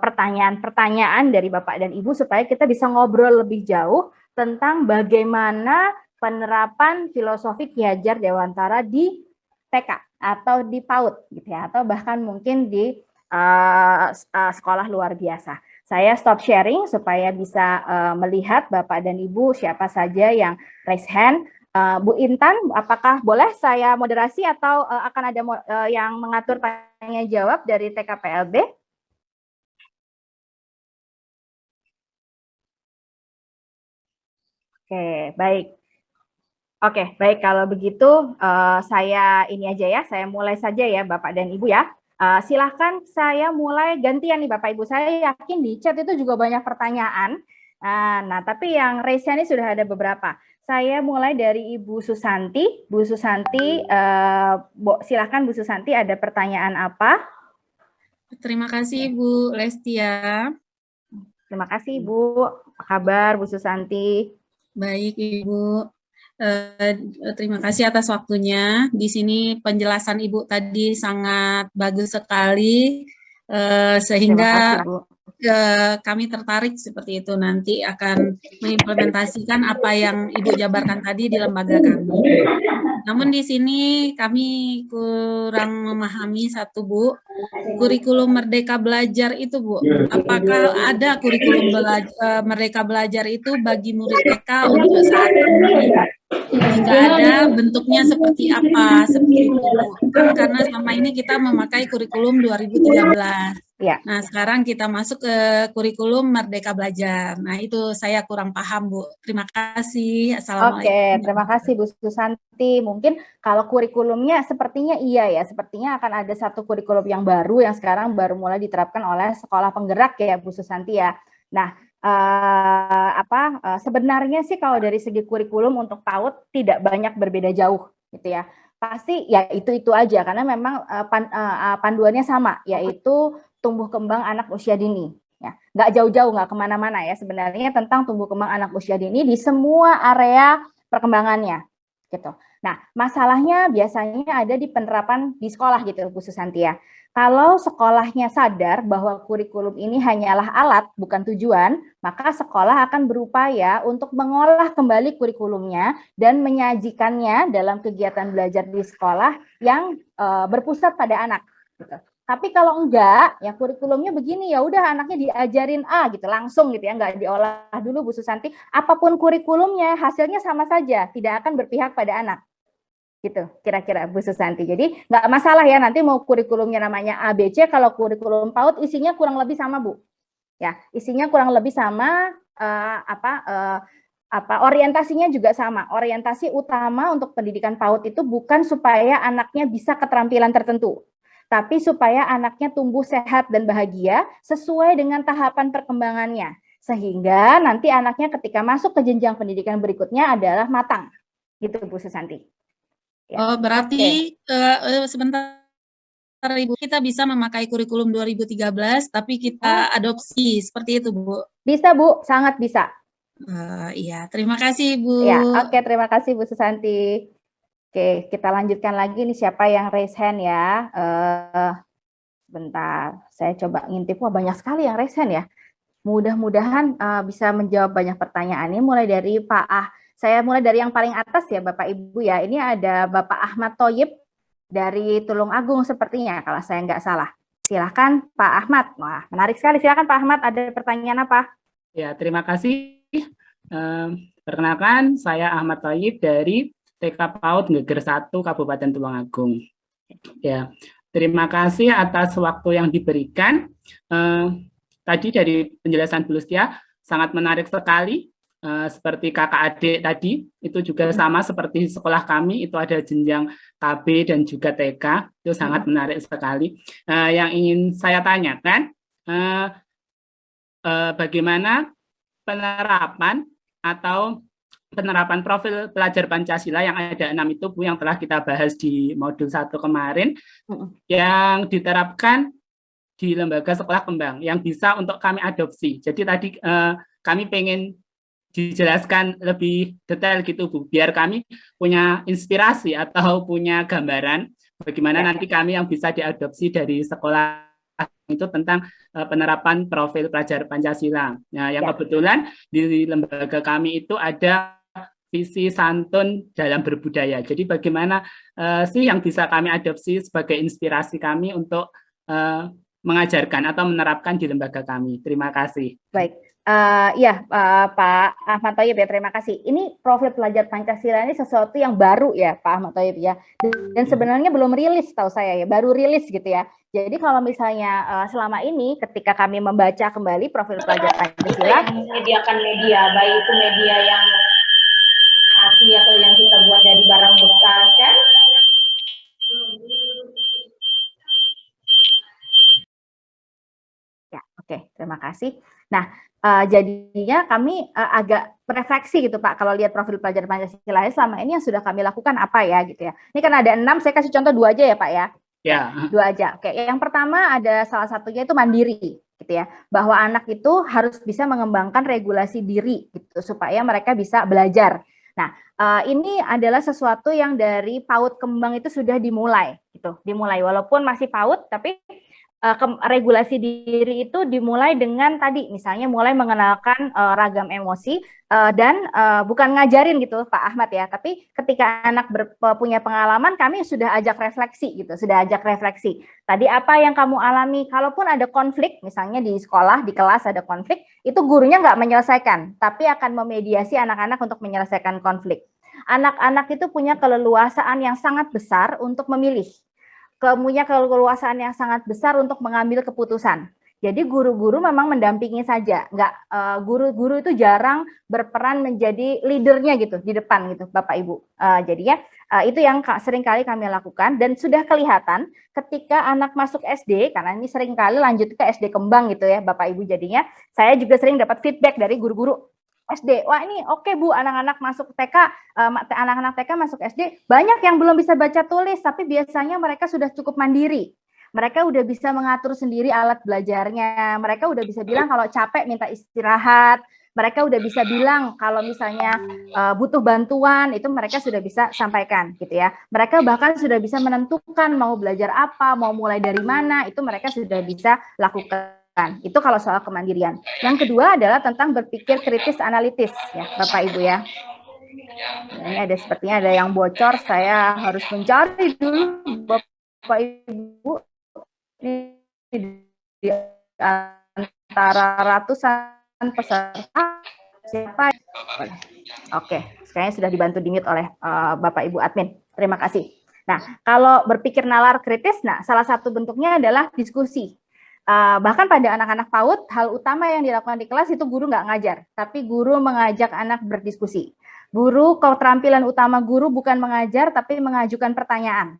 pertanyaan-pertanyaan dari Bapak dan Ibu supaya kita bisa ngobrol lebih jauh tentang bagaimana penerapan filosofi Ki Hajar Dewantara di TK atau di PAUD gitu ya, atau bahkan mungkin di sekolah luar biasa. Saya stop sharing supaya bisa melihat Bapak dan Ibu siapa saja yang raise hand. Bu Intan, apakah boleh saya moderasi atau akan ada yang mengatur tanya jawab dari TKPLB? Oke, baik. Oke, baik, kalau begitu saya ini aja ya, saya mulai saja ya Bapak dan Ibu ya. Silahkan saya mulai gantian nih Bapak Ibu. Saya yakin di chat itu juga banyak pertanyaan. Nah, tapi yang raise-nya ini sudah ada beberapa. Saya mulai dari Ibu Susanti. Bu Susanti, silahkan Bu Susanti, ada pertanyaan apa? Terima kasih Bu Lestia. Terima kasih Ibu. Apa kabar Bu Susanti? Baik Ibu. Terima kasih atas waktunya. Di sini penjelasan Ibu tadi sangat bagus sekali, sehingga kami tertarik seperti itu, nanti akan mengimplementasikan apa yang Ibu jabarkan tadi di lembaga kami. Namun di sini kami kurang memahami satu Bu, kurikulum Merdeka Belajar itu Bu, apakah ada kurikulum Merdeka Belajar itu bagi murid TK untuk saat ini? Jika ada, bentuknya seperti apa? Seperti itu Bu. Kan karena selama ini kita memakai kurikulum 2013. Ya. Nah, sekarang kita masuk ke kurikulum Merdeka Belajar. Nah, itu saya kurang paham, Bu. Terima kasih. Assalamualaikum. Oke, terima kasih Bu Susanti. Mungkin kalau kurikulumnya sepertinya iya ya, sepertinya akan ada satu kurikulum yang baru yang sekarang baru mulai diterapkan oleh sekolah penggerak ya Bu Susanti ya. Nah, sebenarnya sih kalau dari segi kurikulum untuk PAUD tidak banyak berbeda jauh gitu ya. Pasti ya itu aja karena memang panduannya sama, yaitu tumbuh kembang anak usia dini. Ya, nggak jauh-jauh, nggak kemana-mana ya sebenarnya tentang tumbuh kembang anak usia dini di semua area perkembangannya, gitu. Nah, masalahnya biasanya ada di penerapan di sekolah gitu, Bu Susanti ya. Kalau sekolahnya sadar bahwa kurikulum ini hanyalah alat, bukan tujuan, maka sekolah akan berupaya untuk mengolah kembali kurikulumnya dan menyajikannya dalam kegiatan belajar di sekolah yang berpusat pada anak. Gitu. Tapi kalau enggak, ya kurikulumnya begini, ya udah anaknya diajarin A gitu langsung gitu ya, enggak diolah dulu Bu Susanti. Apapun kurikulumnya, hasilnya sama saja, tidak akan berpihak pada anak. Gitu kira-kira Bu Susanti. Jadi nggak masalah ya nanti mau kurikulumnya namanya ABC, kalau kurikulum PAUD isinya kurang lebih sama Bu. Ya, isinya kurang lebih sama orientasinya juga sama. Orientasi utama untuk pendidikan PAUD itu bukan supaya anaknya bisa keterampilan tertentu, tapi supaya anaknya tumbuh sehat dan bahagia sesuai dengan tahapan perkembangannya. Sehingga nanti anaknya ketika masuk ke jenjang pendidikan berikutnya adalah matang. Gitu Bu Susanti. Ya. Oh, berarti sebentar Ibu, kita bisa memakai kurikulum 2013 tapi kita adopsi seperti itu, Bu. Bisa, Bu, sangat bisa. Iya, terima kasih, Bu. Ya, oke, terima kasih Bu Susanti. Oke, kita lanjutkan lagi nih siapa yang raise hand ya. Bentar, saya coba ngintip. Wah, banyak sekali yang raise hand ya. Mudah-mudahan bisa menjawab banyak pertanyaan ini. Mulai dari saya mulai dari yang paling atas ya Bapak Ibu ya. Ini ada Bapak Ahmad Thoyib dari Tulung Agung sepertinya kalau saya nggak salah. Silahkan Pak Ahmad. Wah, menarik sekali. Silahkan Pak Ahmad, ada pertanyaan apa? Ya, terima kasih. Perkenalkan, saya Ahmad Thoyib dari TK PAUD Ngeger 1 Kabupaten Tulung Agung. Ya, terima kasih atas waktu yang diberikan. Tadi dari penjelasan Bu Lustia sangat menarik sekali. Seperti kakak adik tadi, itu juga sama seperti sekolah kami, itu ada jenjang KB dan juga TK, itu sangat menarik sekali. Yang ingin saya tanyakan, bagaimana penerapan atau penerapan profil pelajar Pancasila yang ada 6 itu Bu, yang telah kita bahas di modul 1 kemarin, yang diterapkan di lembaga sekolah kembang, yang bisa untuk kami adopsi. Jadi tadi kami pengen dijelaskan lebih detail gitu Bu, biar kami punya inspirasi atau punya gambaran bagaimana nanti kami yang bisa diadopsi dari sekolah itu tentang penerapan profil pelajar Pancasila. Nah, yang kebetulan di lembaga kami itu ada visi santun dalam berbudaya. Jadi bagaimana sih yang bisa kami adopsi sebagai inspirasi kami untuk mengajarkan atau menerapkan di lembaga kami. Terima kasih. Baik. Pak Ahmad Thoyib ya, terima kasih. Ini profil pelajar Pancasila ini sesuatu yang baru ya Pak Ahmad Thoyib ya. Dan sebenarnya belum rilis tahu saya ya, baru rilis gitu ya. Jadi kalau misalnya selama ini ketika kami membaca kembali profil pelajar Pancasila, menyediakan media, baik itu media yang asli atau yang kita buat dari barang bekas kan. Ya, oke, terima kasih. Nah, jadinya kami agak refleksi gitu Pak, kalau lihat profil pelajar Pancasila selama ini yang sudah kami lakukan apa ya gitu ya. Ini kan ada 6, saya kasih contoh 2 aja ya Pak ya. Ya. 2 aja. Oke, yang pertama ada salah satunya itu mandiri gitu ya. Bahwa anak itu harus bisa mengembangkan regulasi diri gitu supaya mereka bisa belajar. Nah, ini adalah sesuatu yang dari PAUD Kembang itu sudah dimulai gitu. Dimulai walaupun masih PAUD tapi regulasi diri itu dimulai dengan tadi misalnya mulai mengenalkan ragam emosi dan bukan ngajarin gitu Pak Ahmad ya, tapi ketika anak punya pengalaman kami sudah ajak refleksi gitu, sudah ajak refleksi. Tadi apa yang kamu alami, kalaupun ada konflik misalnya di sekolah, di kelas ada konflik, itu gurunya nggak menyelesaikan, tapi akan memediasi anak-anak untuk menyelesaikan konflik. Anak-anak itu punya keleluasaan yang sangat besar untuk memilih, punya keleluasaan yang sangat besar untuk mengambil keputusan. Jadi guru-guru memang mendampingi saja, guru-guru itu jarang berperan menjadi leadernya gitu di depan gitu, Bapak Ibu. Jadinya itu yang sering kali kami lakukan dan sudah kelihatan ketika anak masuk SD, karena ini sering kali lanjut ke SD Kembang gitu ya, Bapak Ibu. Jadinya saya juga sering dapat feedback dari guru-guru SD, wah ini oke Bu, anak-anak masuk TK, anak-anak TK masuk SD, banyak yang belum bisa baca tulis, tapi biasanya mereka sudah cukup mandiri. Mereka udah bisa mengatur sendiri alat belajarnya, mereka udah bisa bilang kalau capek minta istirahat, mereka udah bisa bilang kalau misalnya butuh bantuan, itu mereka sudah bisa sampaikan gitu ya. Mereka bahkan sudah bisa menentukan mau belajar apa, mau mulai dari mana, itu mereka sudah bisa lakukan. Itu kalau soal kemandirian. Yang kedua adalah tentang berpikir kritis analitis ya Bapak Ibu ya. Ini ada sepertinya ada yang bocor, saya harus mencari dulu Bapak Ibu. Ini di antara ratusan peserta siapa? Oke, sekarang sudah dibantu di-mute oleh Bapak Ibu admin. Terima kasih. Nah, kalau berpikir nalar kritis, nah salah satu bentuknya adalah diskusi. Bahkan pada anak-anak PAUD, hal utama yang dilakukan di kelas itu guru nggak ngajar, tapi guru mengajak anak berdiskusi. Guru, keterampilan utama guru bukan mengajar, tapi mengajukan pertanyaan.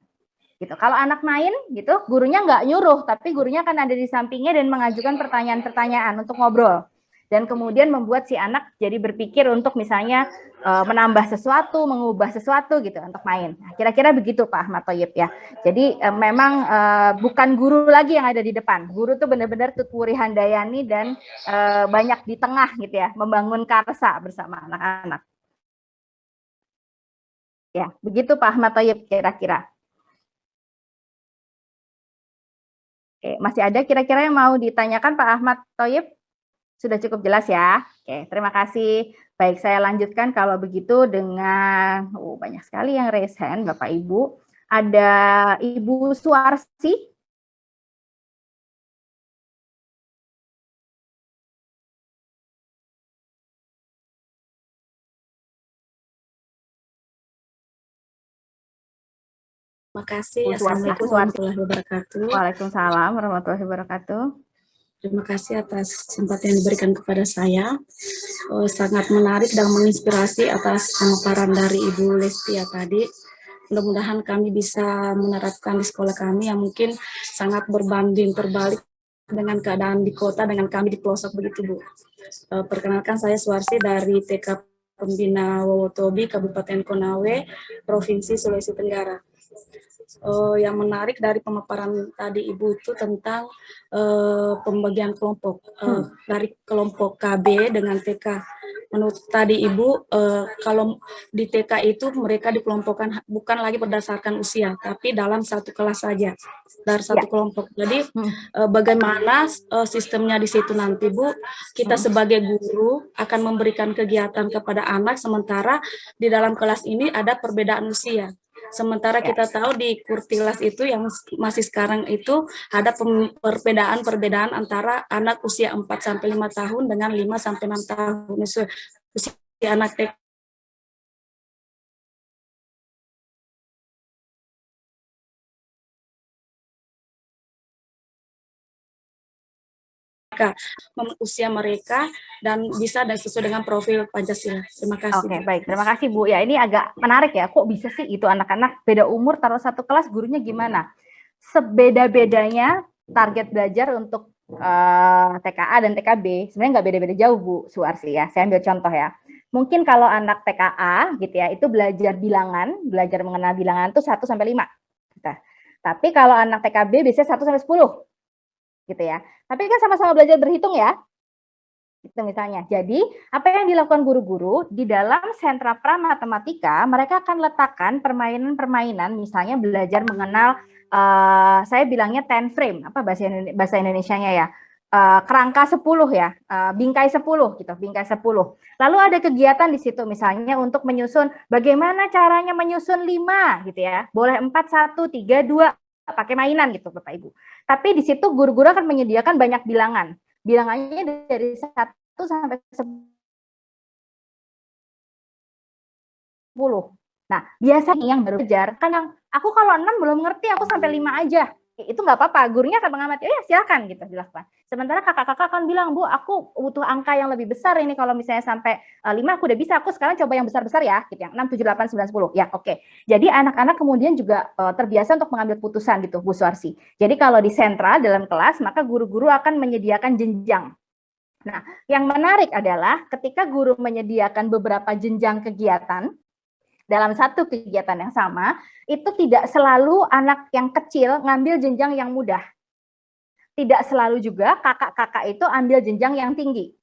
Gitu. Kalau anak main, gitu, gurunya nggak nyuruh, tapi gurunya akan ada di sampingnya dan mengajukan pertanyaan-pertanyaan untuk ngobrol. Dan kemudian membuat si anak jadi berpikir untuk misalnya menambah sesuatu, mengubah sesuatu gitu untuk main. Nah, kira-kira begitu Pak Ahmad Thoyib ya. Jadi memang bukan guru lagi yang ada di depan. Guru tuh benar-benar Tutwuri Handayani dan banyak di tengah gitu ya, membangun karsa bersama anak-anak. Ya, begitu Pak Ahmad Thoyib kira-kira. Oke, masih ada kira-kira yang mau ditanyakan Pak Ahmad Thoyib? Sudah cukup jelas ya. Oke, terima kasih. Baik, saya lanjutkan kalau begitu dengan banyak sekali yang raise hand Bapak Ibu. Ada Ibu Suarsi. Terima kasih. Assalamualaikum warahmatullahi wabarakatuh. Waalaikumsalam warahmatullahi wabarakatuh. Terima kasih atas kesempatan yang diberikan kepada saya. Sangat menarik dan menginspirasi atas pemaparan dari Ibu Lestia tadi. Mudah-mudahan kami bisa menerapkan di sekolah kami yang mungkin sangat berbanding terbalik dengan keadaan di kota, dengan kami di pelosok begitu Bu. Perkenalkan saya Suarsi dari TK Pembina Wowotobi, Kabupaten Konawe, Provinsi Sulawesi Tenggara. Yang menarik dari pemaparan tadi Ibu itu tentang pembagian kelompok dari kelompok KB dengan TK. Menurut tadi Ibu, kalau di TK itu mereka dikelompokkan bukan lagi berdasarkan usia, tapi dalam satu kelas saja, dari satu kelompok. Jadi bagaimana sistemnya di situ nanti Bu, kita sebagai guru akan memberikan kegiatan kepada anak, sementara di dalam kelas ini ada perbedaan usia. Sementara kita tahu di Kurtilas itu yang masih sekarang itu ada perbedaan antara anak usia 4-5 tahun dengan 5-6 tahun. Usia anak TK usia mereka dan bisa dan sesuai dengan profil Pancasila. Terima kasih. Oke, baik. Terima kasih Bu. Ya, ini agak menarik ya. Kok bisa sih itu anak-anak beda umur taruh satu kelas, gurunya gimana? Sebeda-bedanya target belajar untuk TKA dan TKB sebenarnya nggak beda-beda jauh Bu Suarsi ya. Saya ambil contoh ya. Mungkin kalau anak TKA gitu ya, itu belajar bilangan, belajar mengenal bilangan itu 1-5. Nah, tapi kalau anak TKB biasanya 1-10. Gitu ya. Tapi kan sama-sama belajar berhitung ya. Itu misalnya. Jadi, apa yang dilakukan guru-guru di dalam sentra pramatematika, mereka akan letakkan permainan-permainan, misalnya belajar mengenal saya bilangnya 10 frame, apa bahasa Indonesianya ya? Kerangka 10 ya, bingkai 10 gitu, bingkai 10. Lalu ada kegiatan di situ misalnya untuk menyusun bagaimana caranya menyusun 5 gitu ya. Boleh 4, 1, 3, 2 pakai mainan gitu Bapak Ibu. Tapi di situ guru-guru akan menyediakan banyak bilangan. Bilangannya dari 1 sampai 10. Nah, biasanya yang baru belajar, kadang aku kalau 6 belum ngerti, aku sampai 5 aja. Itu nggak apa-apa, gurunya akan mengamati, ya silakan gitu dilakukan. Sementara kakak-kakak akan bilang, Bu, aku butuh angka yang lebih besar ini, kalau misalnya sampai 5 aku udah bisa, aku sekarang coba yang besar-besar ya, gitu, yang 6, 7, 8, 9, 10. Ya, oke. Jadi anak-anak kemudian juga terbiasa untuk mengambil putusan gitu, Bu Suarsi. Jadi kalau di sentra dalam kelas, maka guru-guru akan menyediakan jenjang. Nah, yang menarik adalah ketika guru menyediakan beberapa jenjang kegiatan, dalam satu kegiatan yang sama, itu tidak selalu anak yang kecil ngambil jenjang yang mudah. Tidak selalu juga kakak-kakak itu ambil jenjang yang tinggi.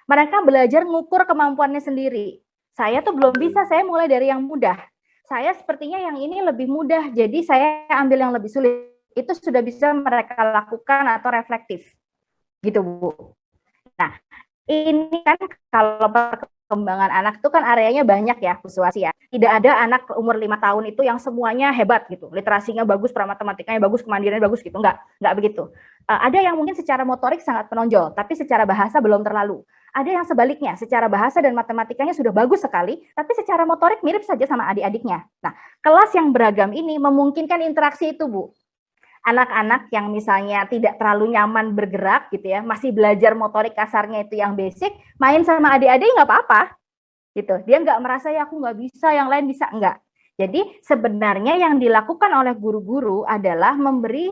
Mereka belajar ngukur kemampuannya sendiri. Saya tuh belum bisa, saya mulai dari yang mudah. Saya sepertinya yang ini lebih mudah, jadi saya ambil yang lebih sulit. Itu sudah bisa mereka lakukan atau reflektif. Gitu, Bu. Nah, ini kan kalau perkembangan anak itu kan areanya banyak ya, Bu Suwasi ya. Tidak ada anak umur 5 tahun itu yang semuanya hebat gitu. Literasinya bagus, matematikanya bagus, kemandiriannya bagus gitu. Enggak begitu. Ada yang mungkin secara motorik sangat menonjol, tapi secara bahasa belum terlalu. Ada yang sebaliknya, secara bahasa dan matematikanya sudah bagus sekali, tapi secara motorik mirip saja sama adik-adiknya. Nah, kelas yang beragam ini memungkinkan interaksi itu, Bu. Anak-anak yang misalnya tidak terlalu nyaman bergerak gitu ya, masih belajar motorik kasarnya itu yang basic, main sama adik-adik nggak apa-apa gitu. Dia nggak merasa ya aku nggak bisa, yang lain bisa, enggak. Jadi sebenarnya yang dilakukan oleh guru-guru adalah memberi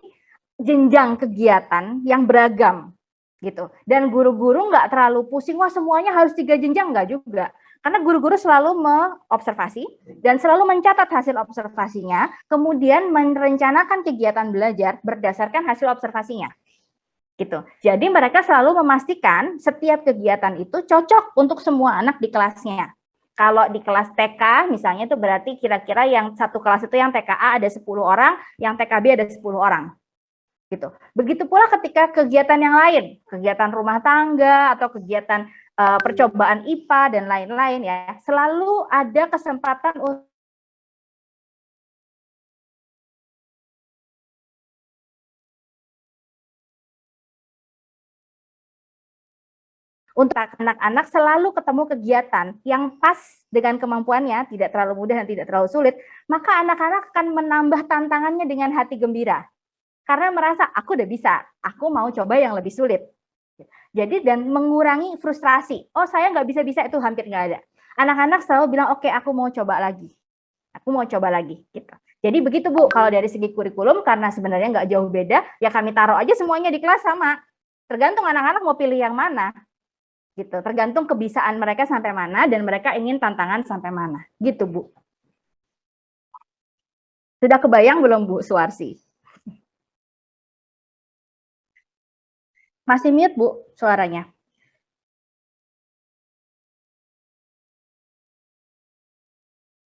jenjang kegiatan yang beragam gitu. Dan guru-guru nggak terlalu pusing, wah semuanya harus 3 jenjang, nggak juga. Karena guru-guru selalu mengobservasi dan selalu mencatat hasil observasinya, kemudian merencanakan kegiatan belajar berdasarkan hasil observasinya. Gitu. Jadi mereka selalu memastikan setiap kegiatan itu cocok untuk semua anak di kelasnya. Kalau di kelas TK misalnya itu berarti kira-kira yang satu kelas itu yang TKA ada 10 orang, yang TKB ada 10 orang. Gitu. Begitu pula ketika kegiatan yang lain, kegiatan rumah tangga atau kegiatan percobaan IPA dan lain-lain ya, selalu ada kesempatan untuk anak-anak selalu ketemu kegiatan yang pas dengan kemampuannya, tidak terlalu mudah dan tidak terlalu sulit, maka anak-anak akan menambah tantangannya dengan hati gembira. Karena merasa, aku udah bisa, aku mau coba yang lebih sulit. Jadi, dan mengurangi frustrasi. Oh, saya nggak bisa-bisa, itu hampir nggak ada. Anak-anak selalu bilang, oke, aku mau coba lagi. Aku mau coba lagi. Gitu. Jadi begitu, Bu. Kalau dari segi kurikulum, karena sebenarnya nggak jauh beda, ya kami taruh aja semuanya di kelas sama. Tergantung anak-anak mau pilih yang mana. Gitu. Tergantung kebisaan mereka sampai mana, dan mereka ingin tantangan sampai mana. Gitu, Bu. Sudah kebayang belum, Bu Suwarsi? Masih mute, Bu, suaranya.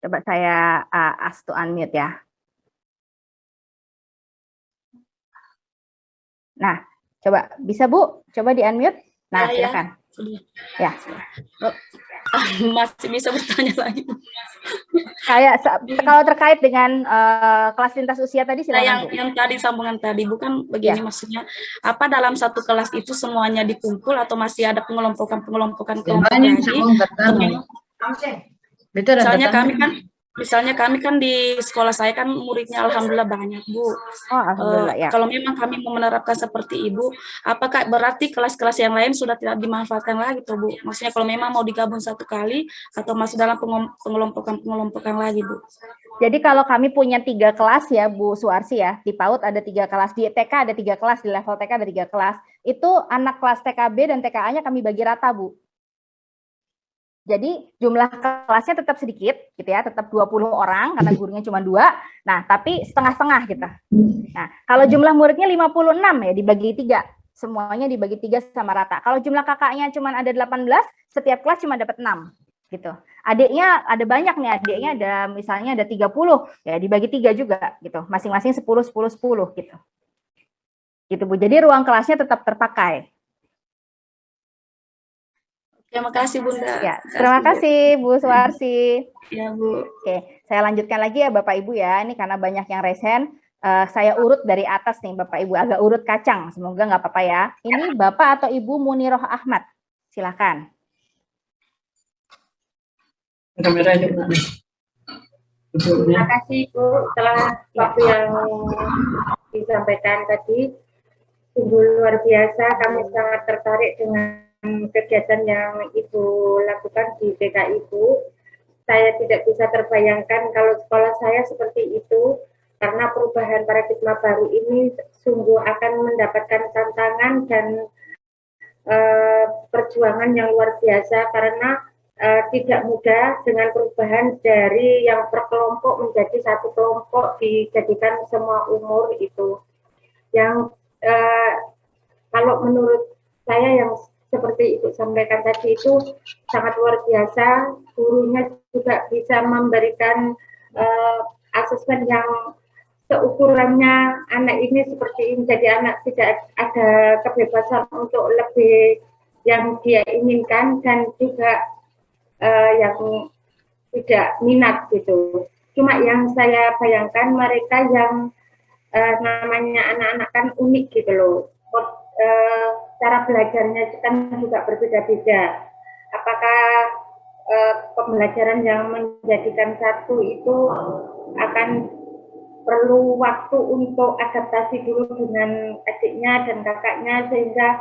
Coba saya ask to unmute ya. Nah, coba bisa, Bu? Coba di-unmute. Nah, silakan. Ya. Masih bisa bertanya lagi. Kayak kalau terkait dengan kelas lintas usia tadi silakan, Bu. Yang tadi sambungan tadi bukan begini maksudnya, apa dalam satu kelas itu semuanya dikumpul atau masih ada pengelompokan kelompok lagi? Misalnya kami kan di sekolah saya kan muridnya alhamdulillah banyak, Bu. Oh, alhamdulillah, ya. Kalau memang kami mau menerapkan seperti Ibu, apakah berarti kelas-kelas yang lain sudah tidak dimanfaatkan lagi tuh, Bu? Maksudnya kalau memang mau digabung satu kali atau masih dalam pengelompokan lagi, Bu? Jadi kalau kami punya 3 kelas ya, Bu Suwarsi ya, di PAUD ada 3 kelas, di TK ada 3 kelas, di level TK ada 3 kelas. Itu anak kelas TKB dan TKA-nya kami bagi rata, Bu. Jadi jumlah kelasnya tetap sedikit gitu ya, tetap 20 orang karena gurunya cuma 2. Nah, tapi setengah-setengah gitu. Nah, kalau jumlah muridnya 56 ya dibagi 3. Semuanya dibagi 3 sama rata. Kalau jumlah kakaknya cuma ada 18, setiap kelas cuma dapat 6 gitu. Adiknya ada banyak nih, adiknya ada misalnya ada 30 ya dibagi 3 juga gitu. Masing-masing 10 gitu. Gitu, Bu. Jadi ruang kelasnya tetap terpakai. Terima kasih, Bunda. Ya, terima kasih, Bu Suwarsi. Ya, Bu. Oke, saya lanjutkan lagi ya, Bapak Ibu ya. Ini karena banyak yang raise hand, saya urut dari atas nih, Bapak Ibu. Agak urut kacang, semoga nggak apa-apa ya. Ini Bapak atau Ibu Muniroh Ahmad. Silakan. Terima kasih, Bu. Setelah waktu yang disampaikan tadi, sungguh luar biasa. Kami sangat tertarik dengan kegiatan yang Ibu lakukan di DKI, Bu. Saya tidak bisa terbayangkan kalau sekolah saya seperti itu, karena perubahan paradigma baru ini sungguh akan mendapatkan tantangan dan perjuangan yang luar biasa, karena tidak mudah dengan perubahan dari yang per kelompok menjadi satu kelompok, dijadikan semua umur itu. Yang kalau menurut saya yang seperti Ibu sampaikan tadi itu sangat luar biasa. Gurunya juga bisa memberikan asesmen yang seukurannya anak ini seperti ini, jadi anak tidak ada kebebasan untuk lebih yang dia inginkan dan juga yang tidak minat gitu. Cuma yang saya bayangkan mereka yang namanya anak-anak kan unik gitu loh. Cara belajarnya kan juga berbeda-beda. Apakah pembelajaran yang menjadikan satu itu akan perlu waktu untuk adaptasi dulu dengan adiknya dan kakaknya sehingga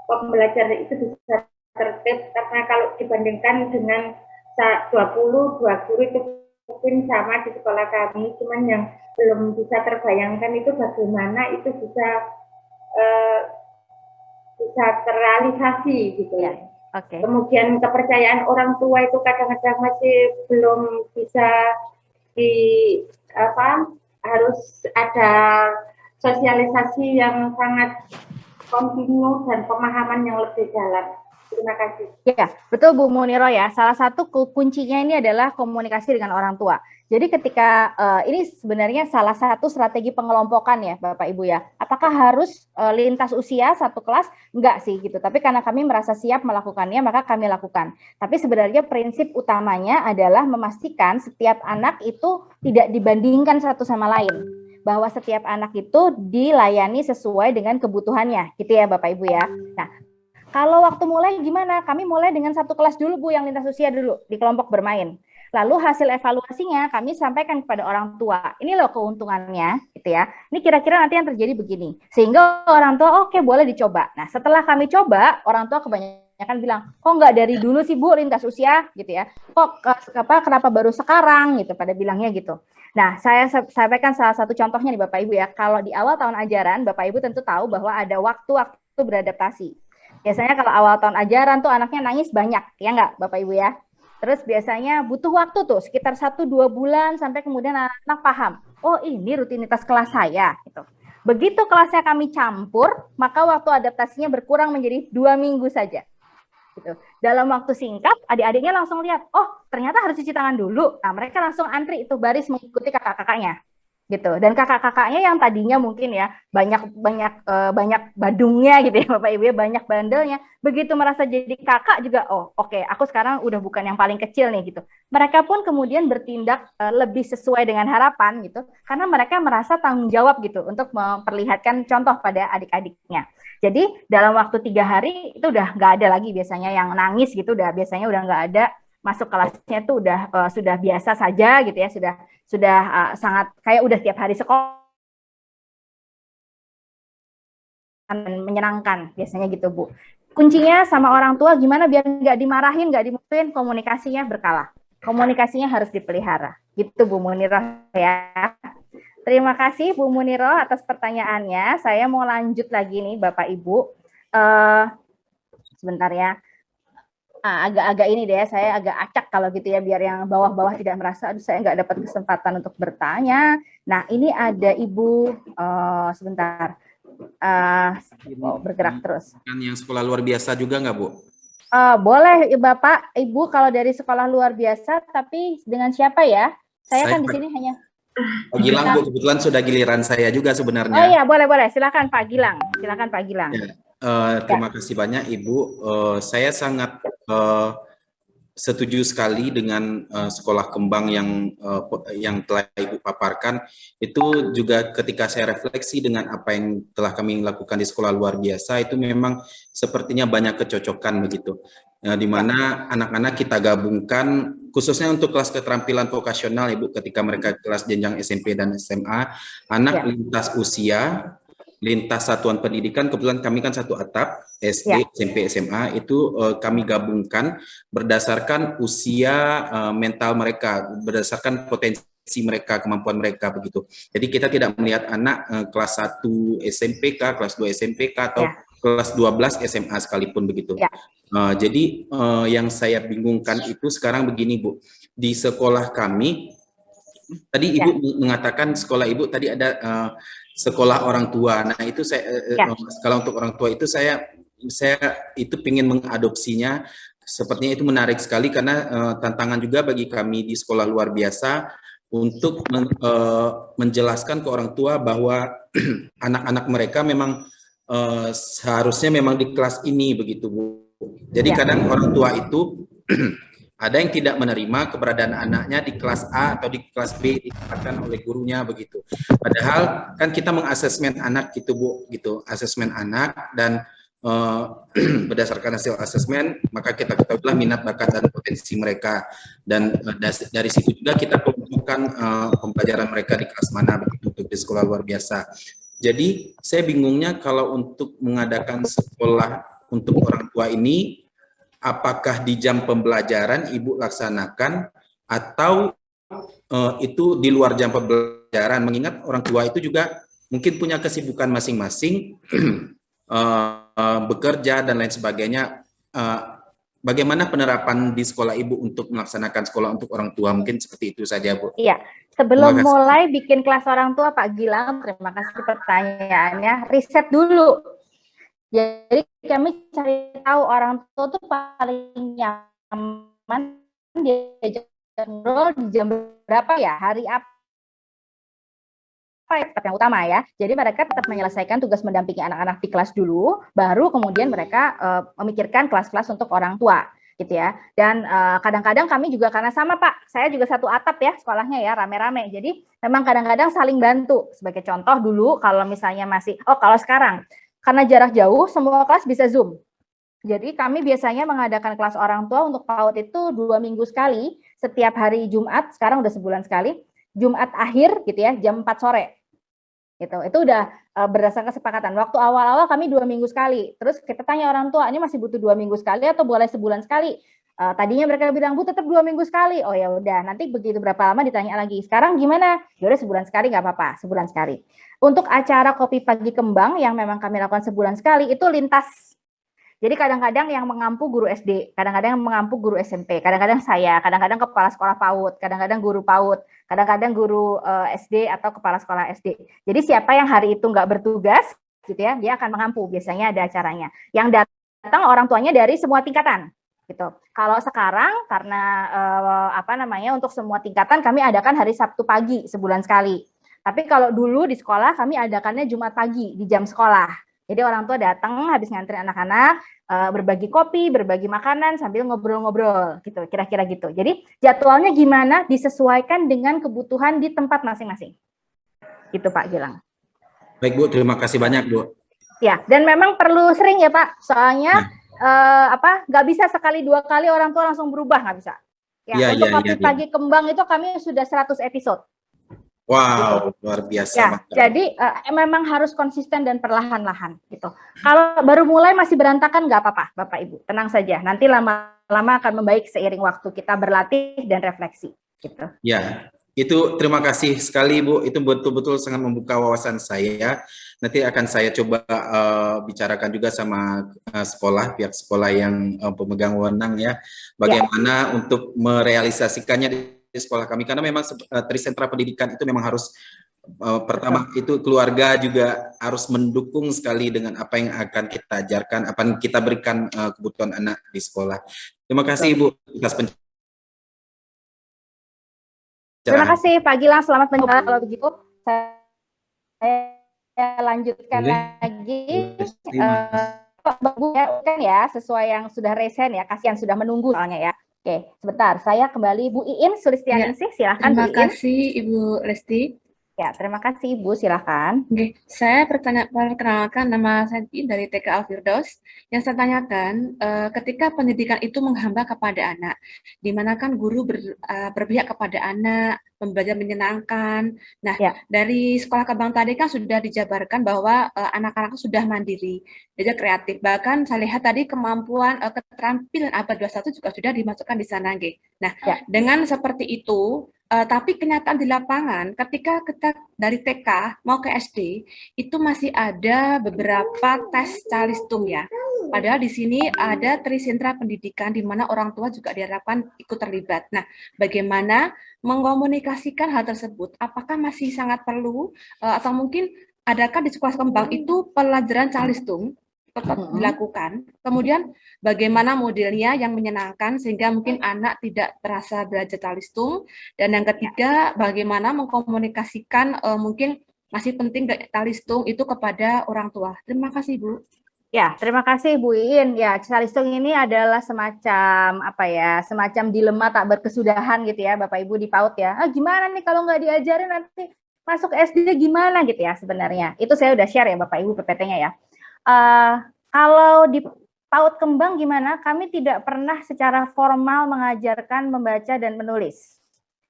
pembelajaran itu bisa tertib, karena kalau dibandingkan dengan 20 guru itu mungkin sama di sekolah kami, cuman yang belum bisa terbayangkan itu bagaimana itu bisa terrealisasi gitu ya. Oke. Kemudian kepercayaan orang tua itu kadang-kadang masih belum bisa harus ada sosialisasi yang sangat kontinu dan pemahaman yang lebih dalam. Terima kasih. Ya, betul Bu Muniro ya. Salah satu kuncinya ini adalah komunikasi dengan orang tua. Jadi ketika ini sebenarnya salah satu strategi pengelompokan ya Bapak Ibu ya. Apakah harus lintas usia satu kelas? Enggak sih gitu. Tapi karena kami merasa siap melakukannya, maka kami lakukan. Tapi sebenarnya prinsip utamanya adalah memastikan setiap anak itu tidak dibandingkan satu sama lain. Bahwa setiap anak itu dilayani sesuai dengan kebutuhannya. Gitu ya Bapak Ibu ya. Nah, kalau waktu mulai gimana? Kami mulai dengan satu kelas dulu Bu, yang lintas usia dulu di kelompok bermain. Lalu hasil evaluasinya kami sampaikan kepada orang tua. Ini loh keuntungannya, gitu ya. Ini kira-kira nanti yang terjadi begini. Sehingga orang tua oke, boleh dicoba. Nah setelah kami coba, orang tua kebanyakan bilang, kok nggak dari dulu sih Bu lintas usia, gitu ya. Kok kenapa baru sekarang, gitu. Pada bilangnya gitu. Nah saya sampaikan salah satu contohnya nih Bapak Ibu ya. Kalau di awal tahun ajaran, Bapak Ibu tentu tahu bahwa ada waktu-waktu beradaptasi. Biasanya kalau awal tahun ajaran tuh anaknya nangis banyak, ya nggak Bapak Ibu ya? Terus biasanya butuh waktu tuh sekitar 1-2 bulan sampai kemudian anak-anak paham, oh ini rutinitas kelas saya. Gitu. Begitu kelasnya kami campur, maka waktu adaptasinya berkurang menjadi 2 minggu saja. Gitu. Dalam waktu singkat, adik-adiknya langsung lihat, oh ternyata harus cuci tangan dulu. Nah mereka langsung antri itu baris mengikuti kakak-kakaknya. Gitu. Dan kakak-kakaknya yang tadinya mungkin ya banyak badungnya gitu ya Bapak Ibu ya, banyak bandelnya, begitu merasa jadi kakak juga oke, aku sekarang udah bukan yang paling kecil nih gitu. Mereka pun kemudian bertindak lebih sesuai dengan harapan gitu, karena mereka merasa tanggung jawab gitu untuk memperlihatkan contoh pada adik-adiknya. Jadi dalam waktu 3 hari itu udah nggak ada lagi biasanya yang nangis gitu, biasanya udah nggak ada. Masuk kelasnya tuh sudah biasa saja gitu ya, sudah sangat kayak udah tiap hari sekolah, menyenangkan biasanya gitu Bu. Kuncinya sama orang tua gimana biar nggak dimarahin, nggak dimusuhin, komunikasinya berkala. Komunikasinya harus dipelihara. Gitu Bu Muniro ya. Terima kasih Bu Muniro atas pertanyaannya. Saya mau lanjut lagi nih Bapak Ibu. Sebentar ya. Agak-agak ini deh, saya agak acak kalau gitu ya, biar yang bawah-bawah tidak merasa, aduh saya nggak dapat kesempatan untuk bertanya. Nah, ini ada Ibu, sebentar, bergerak terus. Kan yang sekolah luar biasa juga nggak Bu? Boleh Bapak, Ibu kalau dari sekolah luar biasa, tapi dengan siapa ya? Saya kan di sini hanya... Pak Gilang Bu, kebetulan sudah giliran saya juga sebenarnya. Oh iya, boleh. Silakan Pak Gilang. Ya. Terima kasih banyak Ibu. Saya sangat setuju sekali dengan sekolah kembang yang telah Ibu paparkan. Itu juga ketika saya refleksi dengan apa yang telah kami lakukan di sekolah luar biasa, itu memang sepertinya banyak kecocokan begitu. Di mana anak-anak kita gabungkan, khususnya untuk kelas keterampilan vokasional Ibu, ketika mereka kelas jenjang SMP dan SMA, anak lintas usia, lintas satuan pendidikan, kebetulan kami kan satu atap, SD, SMP, SMA, itu kami gabungkan berdasarkan usia mental mereka, berdasarkan potensi mereka, kemampuan mereka begitu. Jadi kita tidak melihat anak kelas 1 SMPK, kelas 2 SMPK, atau kelas 12 SMA sekalipun begitu. Jadi yang saya bingungkan itu sekarang begini Bu, di sekolah kami, tadi Ibu mengatakan sekolah Ibu tadi ada sekolah orang tua. Nah itu saya kalau untuk orang tua itu saya saya itu ingin mengadopsinya. Sepertinya itu menarik sekali karena tantangan juga bagi kami di sekolah luar biasa untuk menjelaskan ke orang tua bahwa anak-anak mereka memang seharusnya memang di kelas ini begitu, Bu. Jadi kadang orang tua itu ada yang tidak menerima keberadaan anaknya di kelas A atau di kelas B ditempatkan oleh gurunya begitu. Padahal kan kita mengasesmen anak gitu, Bu, gitu, asesmen anak dan berdasarkan hasil asesmen maka kita ketahuilah minat bakat dan potensi mereka dan dari situ juga kita menemukan pembelajaran mereka di kelas mana begitu untuk di sekolah luar biasa. Jadi saya bingungnya kalau untuk mengadakan sekolah untuk orang tua ini, apakah di jam pembelajaran Ibu laksanakan atau itu di luar jam pembelajaran, mengingat orang tua itu juga mungkin punya kesibukan masing-masing, bekerja dan lain sebagainya. Bagaimana penerapan di sekolah Ibu untuk melaksanakan sekolah untuk orang tua? Mungkin seperti itu saja, Bu. Iya, sebelum mulai bikin kelas orang tua, Pak Gilang, terima kasih pertanyaannya. Riset dulu. Jadi kami cari tahu orang tua tuh paling nyaman diajak ngobrol di jam berapa ya, hari apa yang utama ya. Jadi mereka tetap menyelesaikan tugas mendampingi anak-anak di kelas dulu, baru kemudian mereka memikirkan kelas-kelas untuk orang tua gitu ya. Dan kadang-kadang kami juga karena sama Pak, saya juga satu atap ya sekolahnya ya, rame-rame. Jadi memang kadang-kadang saling bantu. Sebagai contoh dulu kalau misalnya masih, kalau sekarang karena jarak jauh, semua kelas bisa Zoom. Jadi kami biasanya mengadakan kelas orang tua untuk PAUD itu 2 minggu sekali, setiap hari Jumat, sekarang udah sebulan sekali, Jumat akhir gitu ya, jam 4 sore. Gitu. Itu udah berdasarkan kesepakatan. Waktu awal-awal kami 2 minggu sekali. Terus kita tanya orang tua, ini masih butuh 2 minggu sekali atau boleh sebulan sekali? Tadinya mereka bilang, Bu tetap 2 minggu sekali. Oh ya udah, nanti begitu berapa lama ditanya lagi. Sekarang gimana? Ya udah sebulan sekali nggak apa-apa, sebulan sekali. Untuk acara Kopi Pagi Kembang yang memang kami lakukan sebulan sekali itu lintas. Jadi kadang-kadang yang mengampu guru SD, kadang-kadang yang mengampu guru SMP, kadang-kadang saya, kadang-kadang kepala sekolah PAUD, kadang-kadang guru PAUD, kadang-kadang guru SD atau kepala sekolah SD. Jadi siapa yang hari itu nggak bertugas, gitu ya, dia akan mengampu. Biasanya ada acaranya. Yang datang orang tuanya dari semua tingkatan. Gitu. Kalau sekarang karena untuk semua tingkatan kami adakan hari Sabtu pagi sebulan sekali. Tapi kalau dulu di sekolah kami adakannya Jumat pagi di jam sekolah. Jadi orang tua datang habis nganterin anak-anak, berbagi kopi, berbagi makanan sambil ngobrol-ngobrol gitu, kira-kira gitu. Jadi jadwalnya gimana disesuaikan dengan kebutuhan di tempat masing-masing. Gitu Pak Gilang. Baik Bu, terima kasih banyak Bu. Ya, dan memang perlu sering ya Pak, soalnya nggak bisa sekali 2 kali orang tua langsung berubah, nggak bisa. Ya, untuk Kopi Pagi Kembang itu kami sudah 100 episode. Wow, luar biasa. Ya, jadi memang harus konsisten dan perlahan-lahan gitu. Kalau baru mulai masih berantakan nggak apa-apa, Bapak Ibu, tenang saja. Nanti lama-lama akan membaik seiring waktu kita berlatih dan refleksi. Gitu. Ya, itu terima kasih sekali Bu. Itu betul-betul sangat membuka wawasan saya. Nanti akan saya coba bicarakan juga sama pihak sekolah yang pemegang wewenang ya. Bagaimana untuk merealisasikannya di sekolah kami, karena memang Trisentra Pendidikan itu memang harus pertama itu keluarga juga harus mendukung sekali dengan apa yang akan kita ajarkan, apa yang kita berikan kebutuhan anak di sekolah. Terima kasih Ibu atas pencerahan. Terima kasih Pak Gilang, selamat mencoba. Kalau begitu saya lanjutkan lagi. Kan ya sesuai yang sudah resen ya, kasihan sudah menunggu soalnya ya. Oke, sebentar. Saya kembali Bu Iin Sulistianingsih, silahkan Bu Iin. Terima kasih Ibu Lesti. Ya, terima kasih Ibu, silahkan. Oke, saya perkenalkan nama saya dari TK Al-Firdaus. Yang saya tanyakan, ketika pendidikan itu menghamba kepada anak, di mana kan guru berpihak kepada anak, belajar menyenangkan. Nah, dari sekolah Kembang tadi kan sudah dijabarkan bahwa anak-anak sudah mandiri, belajar kreatif. Bahkan saya lihat tadi kemampuan keterampilan abad 21 juga sudah dimasukkan di sana. Nah, dengan seperti itu, tapi kenyataan di lapangan ketika kita dari TK mau ke SD itu masih ada beberapa tes calistung ya. Padahal di sini ada Trisentra Pendidikan di mana orang tua juga diharapkan ikut terlibat. Nah, bagaimana mengkomunikasikan hal tersebut? Apakah masih sangat perlu atau mungkin adakah di sekolah Kembang itu pelajaran calistung tetap dilakukan. Kemudian bagaimana modelnya yang menyenangkan sehingga mungkin anak tidak terasa belajar talistung. Dan yang ketiga, bagaimana mengkomunikasikan mungkin masih penting talistung itu kepada orang tua. Terima kasih, Bu. Ya, terima kasih Bu Iin. Ya, talistung ini adalah semacam apa ya, semacam dilema tak berkesudahan gitu ya, Bapak Ibu di PAUD ya. Gimana nih kalau nggak diajarin nanti masuk SD gimana gitu ya sebenarnya. Itu saya udah share ya Bapak Ibu PPT-nya ya. Kalau di PAUD Kembang gimana? Kami tidak pernah secara formal mengajarkan membaca dan menulis.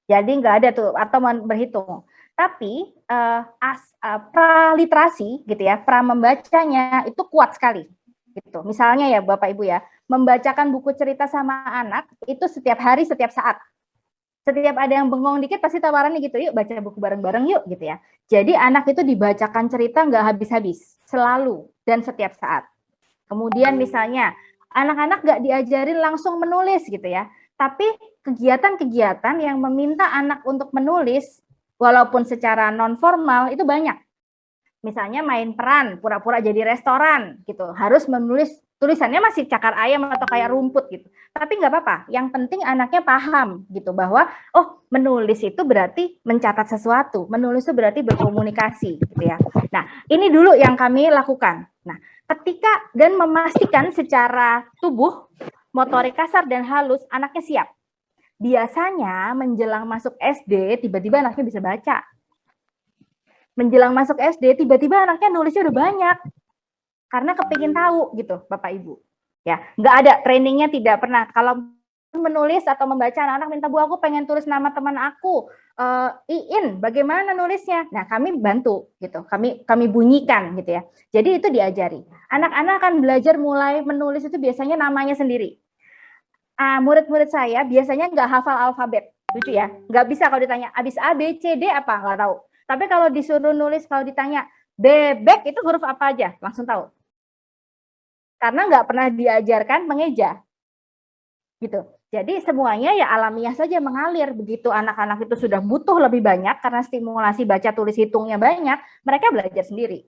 Jadi nggak ada tuh atau berhitung. Tapi praliterasi gitu ya, pra membacanya itu kuat sekali. Gitu. Misalnya ya Bapak Ibu ya, membacakan buku cerita sama anak itu setiap hari, setiap saat. Setiap ada yang bengong dikit pasti tawarannya gitu, yuk baca buku bareng-bareng yuk gitu ya. Jadi anak itu dibacakan cerita nggak habis-habis, selalu dan setiap saat. Kemudian misalnya anak-anak nggak diajarin langsung menulis gitu ya, tapi kegiatan-kegiatan yang meminta anak untuk menulis walaupun secara non formal itu banyak. Misalnya main peran, pura-pura jadi restoran gitu, harus menulis tulisannya masih cakar ayam atau kayak rumput gitu. Tapi nggak apa-apa, yang penting anaknya paham gitu bahwa oh menulis itu berarti mencatat sesuatu, menulis itu berarti berkomunikasi gitu ya. Nah ini dulu yang kami lakukan. Nah ketika dan memastikan secara tubuh, motorik kasar dan halus anaknya siap. Biasanya menjelang masuk SD tiba-tiba anaknya bisa baca. Menjelang masuk SD tiba-tiba anaknya nulisnya udah banyak. Karena kepingin tahu gitu Bapak Ibu. Ya, nggak ada trainingnya, tidak pernah. Kalau menulis atau membaca anak-anak minta Bu aku pengen tulis nama teman aku, Iin, bagaimana nulisnya? Nah, kami bantu gitu. Kami bunyikan gitu ya. Jadi itu diajari. Anak-anak akan belajar mulai menulis itu biasanya namanya sendiri. Murid-murid saya biasanya nggak hafal alfabet, lucu ya, nggak bisa kalau ditanya abis A, B, C, D apa, nggak tahu. Tapi kalau disuruh nulis, kalau ditanya bebek itu huruf apa aja, langsung tahu. Karena nggak pernah diajarkan mengeja, gitu. Jadi semuanya ya alamiah saja mengalir. Begitu anak-anak itu sudah butuh lebih banyak karena stimulasi baca tulis hitungnya banyak, mereka belajar sendiri.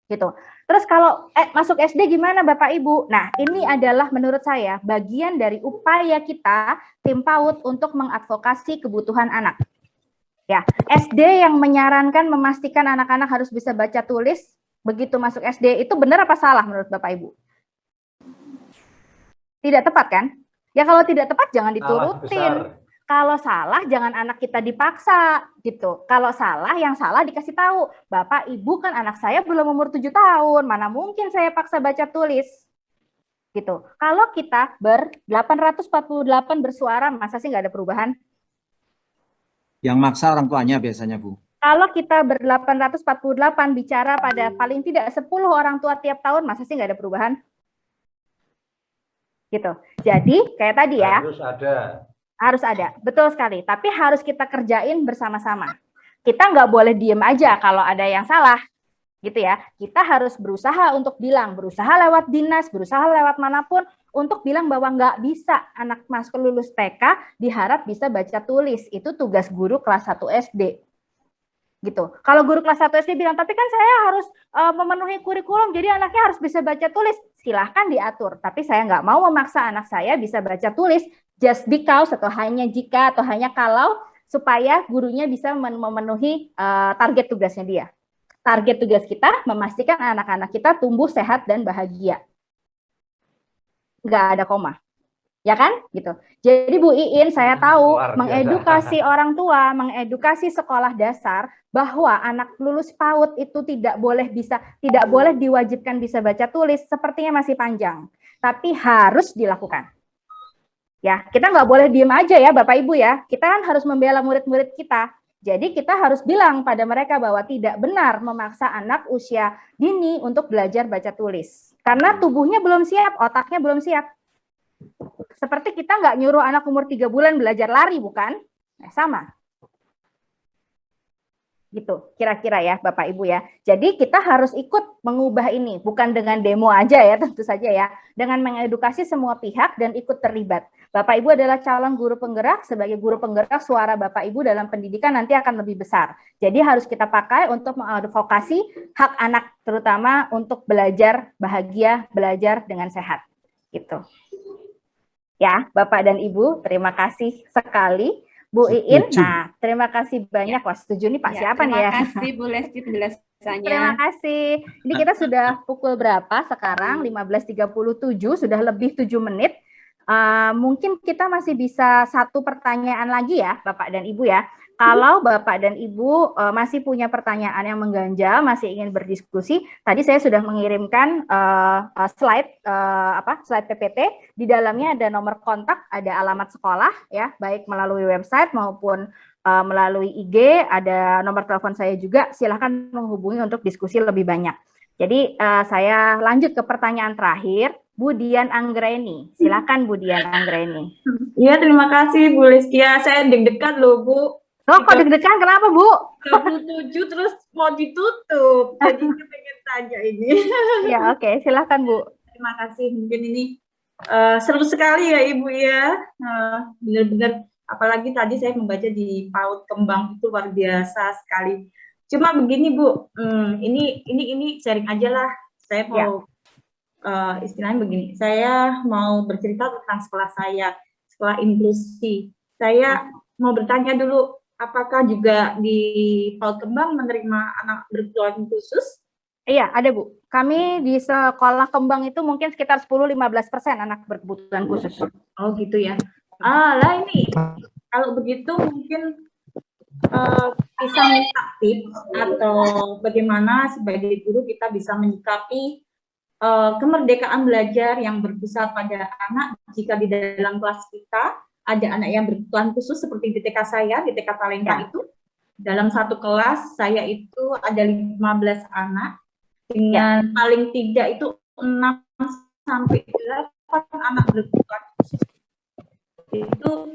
Gitu. Terus kalau masuk SD gimana Bapak Ibu? Nah, ini adalah menurut saya bagian dari upaya kita tim PAUD untuk mengadvokasi kebutuhan anak. Ya, SD yang menyarankan memastikan anak-anak harus bisa baca tulis begitu masuk SD itu benar apa salah menurut Bapak Ibu? Tidak tepat kan? Ya kalau tidak tepat jangan diturutin. Kalau salah jangan anak kita dipaksa gitu. Kalau salah yang salah dikasih tahu. Bapak Ibu kan anak saya belum umur 7 tahun. Mana mungkin saya paksa baca tulis. Gitu. Kalau kita 848 bersuara masa sih nggak ada perubahan? Yang maksa orang tuanya biasanya Bu. Kalau kita 848 bicara pada paling tidak 10 orang tua tiap tahun masa sih nggak ada perubahan? Gitu. Jadi kayak tadi ya. Harus ada, betul sekali. Tapi harus kita kerjain bersama-sama. Kita nggak boleh diem aja kalau ada yang salah, gitu ya. Kita harus berusaha untuk bilang, berusaha lewat dinas, berusaha lewat manapun untuk bilang bahwa nggak bisa anak masuk lulus TK diharap bisa baca tulis. Itu tugas guru kelas 1 SD. Gitu. Kalau guru kelas 1 SD bilang, tapi kan saya harus memenuhi kurikulum, jadi anaknya harus bisa baca tulis. Silahkan diatur. Tapi saya nggak mau memaksa anak saya bisa baca tulis just because atau hanya jika atau hanya kalau supaya gurunya bisa memenuhi target tugasnya dia. Target tugas kita memastikan anak-anak kita tumbuh sehat dan bahagia. Nggak ada koma. Ya kan? Gitu. Jadi Bu Iin, saya tahu mengedukasi orang tua, mengedukasi sekolah dasar bahwa anak lulus PAUD itu tidak boleh diwajibkan bisa baca tulis, sepertinya masih panjang. Tapi harus dilakukan. Ya, kita nggak boleh diem aja ya Bapak Ibu ya. Kita kan harus membela murid-murid kita. Jadi kita harus bilang pada mereka bahwa tidak benar memaksa anak usia dini untuk belajar baca tulis. Karena tubuhnya belum siap, otaknya belum siap. Seperti kita nggak nyuruh anak umur 3 bulan belajar lari, bukan? Nah, sama. Gitu, kira-kira ya Bapak Ibu ya. Jadi kita harus ikut mengubah ini, bukan dengan demo aja ya, tentu saja ya, dengan mengedukasi semua pihak dan ikut terlibat. Bapak Ibu adalah calon guru penggerak, sebagai guru penggerak suara Bapak Ibu dalam pendidikan nanti akan lebih besar. Jadi harus kita pakai untuk mengadvokasi hak anak, terutama untuk belajar bahagia, belajar dengan sehat. Gitu. Ya, Bapak dan Ibu, terima kasih sekali. Bu Iin, nah terima kasih banyak. Wah, setuju nih Pak, siapa nih ya? Terima kasih Bu Lesti penjelasannya. Terima kasih. Ini kita sudah pukul berapa sekarang? 15.37, sudah lebih 7 menit. Mungkin kita masih bisa satu pertanyaan lagi ya Bapak dan Ibu ya. Kalau Bapak dan Ibu masih punya pertanyaan yang mengganjal, masih ingin berdiskusi, tadi saya sudah mengirimkan slide slide PPT. Di dalamnya ada nomor kontak, ada alamat sekolah ya, baik melalui website maupun melalui IG, ada nomor telepon saya juga. Silahkan menghubungi untuk diskusi lebih banyak. Jadi saya lanjut ke pertanyaan terakhir. Bu Dian Anggreni, silakan Bu Dian Anggreni. Iya, terima kasih Bu Lestia. Saya deg-degan loh Bu. Loh, kok deg-degan? Kenapa Bu? 37 terus mau ditutup. Jadi saya pengen tanya ini. Ya, oke. Silakan Bu. Terima kasih. Mungkin ini seru sekali ya Ibu ya. Benar-benar, apalagi tadi saya membaca di PAUD Kembang itu luar biasa sekali. Cuma begini Bu, ini sharing aja lah. Saya mau istilahnya begini, saya mau bercerita tentang sekolah saya, sekolah inklusi. Saya mau bertanya dulu, apakah juga di PAUD Kembang menerima anak berkebutuhan khusus? Iya, ada Bu. Kami di sekolah Kembang itu mungkin sekitar 10-15% anak berkebutuhan khusus. Oh gitu ya. Lah ini, kalau begitu mungkin bisa minta tips atau bagaimana sebagai guru kita bisa menyikapi kemerdekaan belajar yang berpusat pada anak. Jika di dalam kelas kita ada anak yang berkebutuhan khusus seperti di TK saya, di TK Talengka itu, dalam satu kelas saya itu ada 15 anak, dengan paling tidak itu 6 sampai 8 anak berkebutuhan khusus. Itu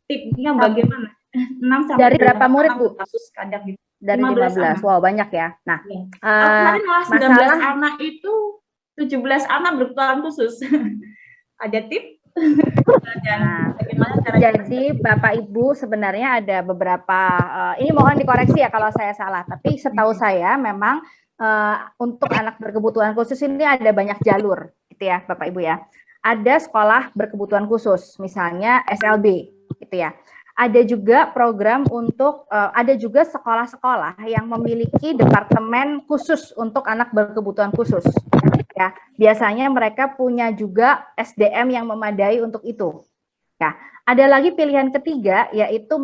tipsnya bagaimana? 6 sampai dari berapa murid Bu? Kasus kadang gitu. Dari 15. Wow, banyak ya. Nah, kemarin malah 19 anak itu 17 anak berkebutuhan khusus. Ada tips? Nah, jadi Bapak Ibu sebenarnya ada beberapa, ini mohon dikoreksi ya kalau saya salah, tapi setahu saya memang untuk anak berkebutuhan khusus ini ada banyak jalur, gitu ya Bapak Ibu ya. Ada sekolah berkebutuhan khusus, misalnya SLB, gitu ya. Ada juga program untuk, ada juga sekolah-sekolah yang memiliki departemen khusus untuk anak berkebutuhan khusus. Ya, biasanya mereka punya juga SDM yang memadai untuk itu. Ya, ada lagi pilihan ketiga yaitu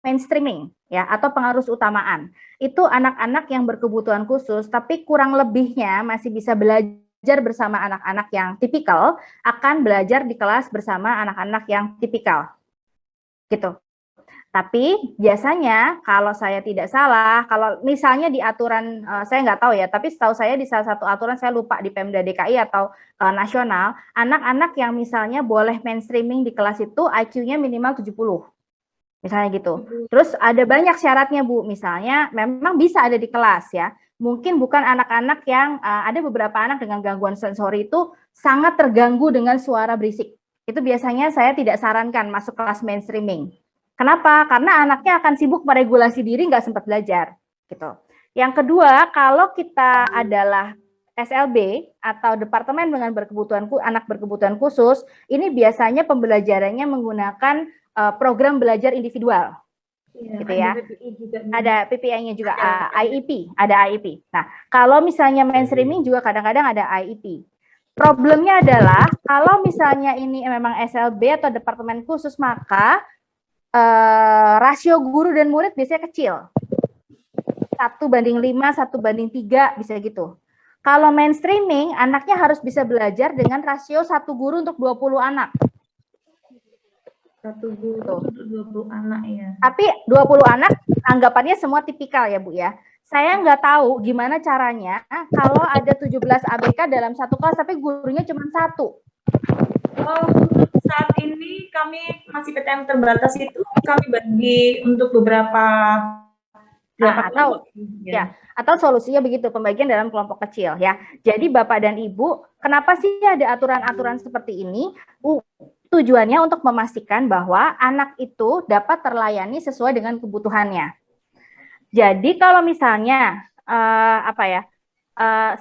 mainstreaming ya atau pengarus utamaan. Itu anak-anak yang berkebutuhan khusus tapi kurang lebihnya masih bisa belajar bersama anak-anak yang tipikal, akan belajar di kelas bersama anak-anak yang tipikal. Gitu. Tapi biasanya kalau saya tidak salah, kalau misalnya di aturan, saya nggak tahu ya, tapi setahu saya di salah satu aturan, saya lupa di Pemda DKI atau nasional, anak-anak yang misalnya boleh mainstreaming di kelas itu IQ-nya minimal 70. Misalnya gitu. Terus ada banyak syaratnya Bu, misalnya memang bisa ada di kelas ya. Mungkin bukan anak-anak yang, ada beberapa anak dengan gangguan sensori itu sangat terganggu dengan suara berisik. Itu biasanya saya tidak sarankan masuk kelas mainstreaming. Kenapa? Karena anaknya akan sibuk meregulasi diri, nggak sempat belajar, gitu. Yang kedua, kalau kita adalah SLB atau Departemen dengan anak berkebutuhan khusus, ini biasanya pembelajarannya menggunakan program belajar individual, gitu ya. Ada PPI-nya juga, IEP, ada IEP. Nah, kalau misalnya mainstreaming juga kadang-kadang ada IEP. Problemnya adalah kalau misalnya ini memang SLB atau Departemen khusus, maka rasio guru dan murid biasanya kecil. 1:5, 1:3 bisa gitu. Kalau mainstreaming, anaknya harus bisa belajar dengan rasio 1 guru untuk 20 anak. 1 guru untuk 20 anak ya. Tapi 20 anak anggapannya semua tipikal ya Bu ya. Saya nggak tahu gimana caranya kalau ada 17 ABK dalam satu kelas tapi gurunya cuma 1. Oh, saat ini kami masih PTM terbatas itu kami bagi untuk beberapa Atau solusinya begitu, pembagian dalam kelompok kecil ya. Jadi Bapak dan Ibu, kenapa sih ada aturan-aturan seperti ini? Tujuannya untuk memastikan bahwa anak itu dapat terlayani sesuai dengan kebutuhannya. Jadi kalau misalnya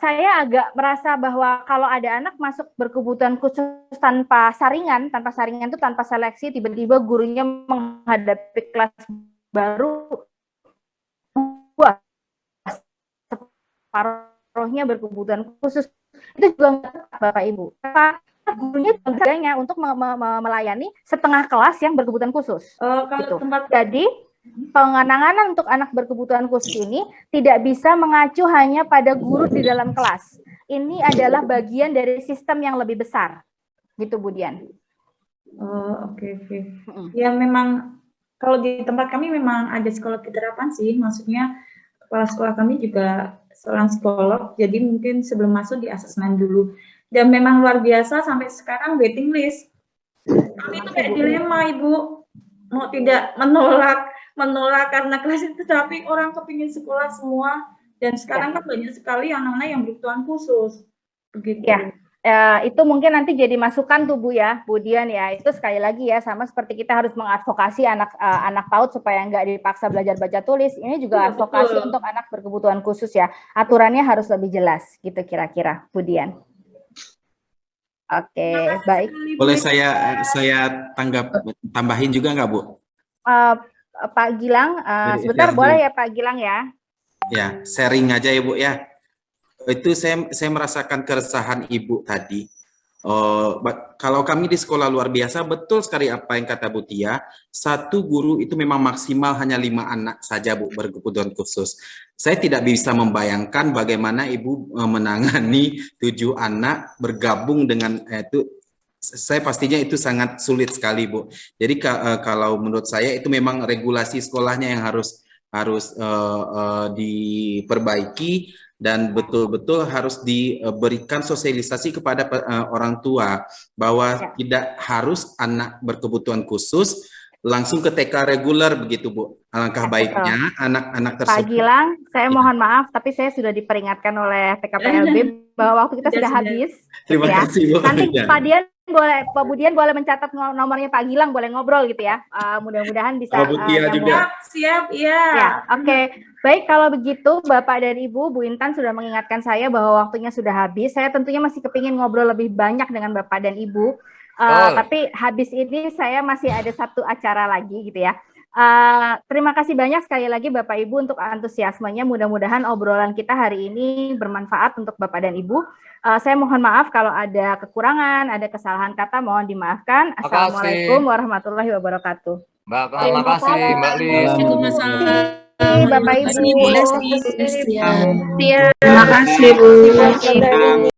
saya agak merasa bahwa kalau ada anak masuk berkebutuhan khusus tanpa saringan itu tanpa seleksi, tiba-tiba gurunya menghadapi kelas baru, separuhnya berkebutuhan khusus, itu juga nggak tepat, Bapak Ibu. Gurunya juga untuk melayani setengah kelas yang berkebutuhan khusus. Gitu. Jadi penanganan untuk anak berkebutuhan khusus ini tidak bisa mengacu hanya pada guru di dalam kelas. Ini adalah bagian dari sistem yang lebih besar, gitu Bu Dian. Oke. Ya memang kalau di tempat kami memang ada psikolog terapan sih, maksudnya kepala sekolah kami juga seorang psikolog, jadi mungkin sebelum masuk di asesmen dulu. Dan memang luar biasa sampai sekarang waiting list. Kami itu kayak dilema Ibu, mau tidak menolak karena kelas itu, tapi orang kepingin sekolah semua, dan sekarang kan banyak sekali anak-anak yang berkebutuhan khusus, begitu. Ya, itu mungkin nanti jadi masukan tuh Bu ya, Bu Dian ya. Itu sekali lagi ya, sama seperti kita harus mengadvokasi anak PAUD supaya nggak dipaksa belajar baca tulis. Ini juga advokasi untuk anak berkebutuhan khusus ya. Aturannya harus lebih jelas, gitu kira-kira, Bu Dian. Oke, baik. Boleh saya tambahin juga nggak Bu? Pak Gilang, sebentar boleh ya Pak Gilang ya? Ya, sharing aja ya Bu ya. Itu saya merasakan keresahan Ibu tadi. Kalau kami di sekolah luar biasa, betul sekali apa yang kata Bu Tia, satu guru itu memang maksimal hanya 5 anak saja Bu berkebutuhan khusus. Saya tidak bisa membayangkan bagaimana Ibu menangani 7 anak bergabung dengan itu. Saya pastinya itu sangat sulit sekali Bu. Jadi kalau menurut saya itu memang regulasi sekolahnya yang harus diperbaiki, dan betul-betul harus diberikan sosialisasi kepada orang tua bahwa tidak harus anak berkebutuhan khusus langsung ke TK reguler begitu Bu. Alangkah baiknya anak-anak tersebut. Pak Gilang, saya mohon maaf tapi saya sudah diperingatkan oleh PKPLB bahwa waktu kita sudah habis. Terima kasih Bu. Nanti Pak Budian boleh mencatat nomornya Pak Gilang, boleh ngobrol gitu ya. Mudah-mudahan bisa. Siap, iya. Ya, oke. Baik, kalau begitu Bapak dan Ibu, Bu Intan sudah mengingatkan saya bahwa waktunya sudah habis. Saya tentunya masih kepingin ngobrol lebih banyak dengan Bapak dan Ibu. Tapi habis ini saya masih ada satu acara lagi gitu ya. Terima kasih banyak sekali lagi Bapak Ibu untuk antusiasmenya. Mudah-mudahan obrolan kita hari ini bermanfaat untuk Bapak dan Ibu. Saya mohon maaf kalau ada kekurangan, ada kesalahan kata, mohon dimaafkan. Assalamualaikum warahmatullahi wabarakatuh. Terima kasih Mbak Lis. Bapak Ibu. Terima kasih Bu.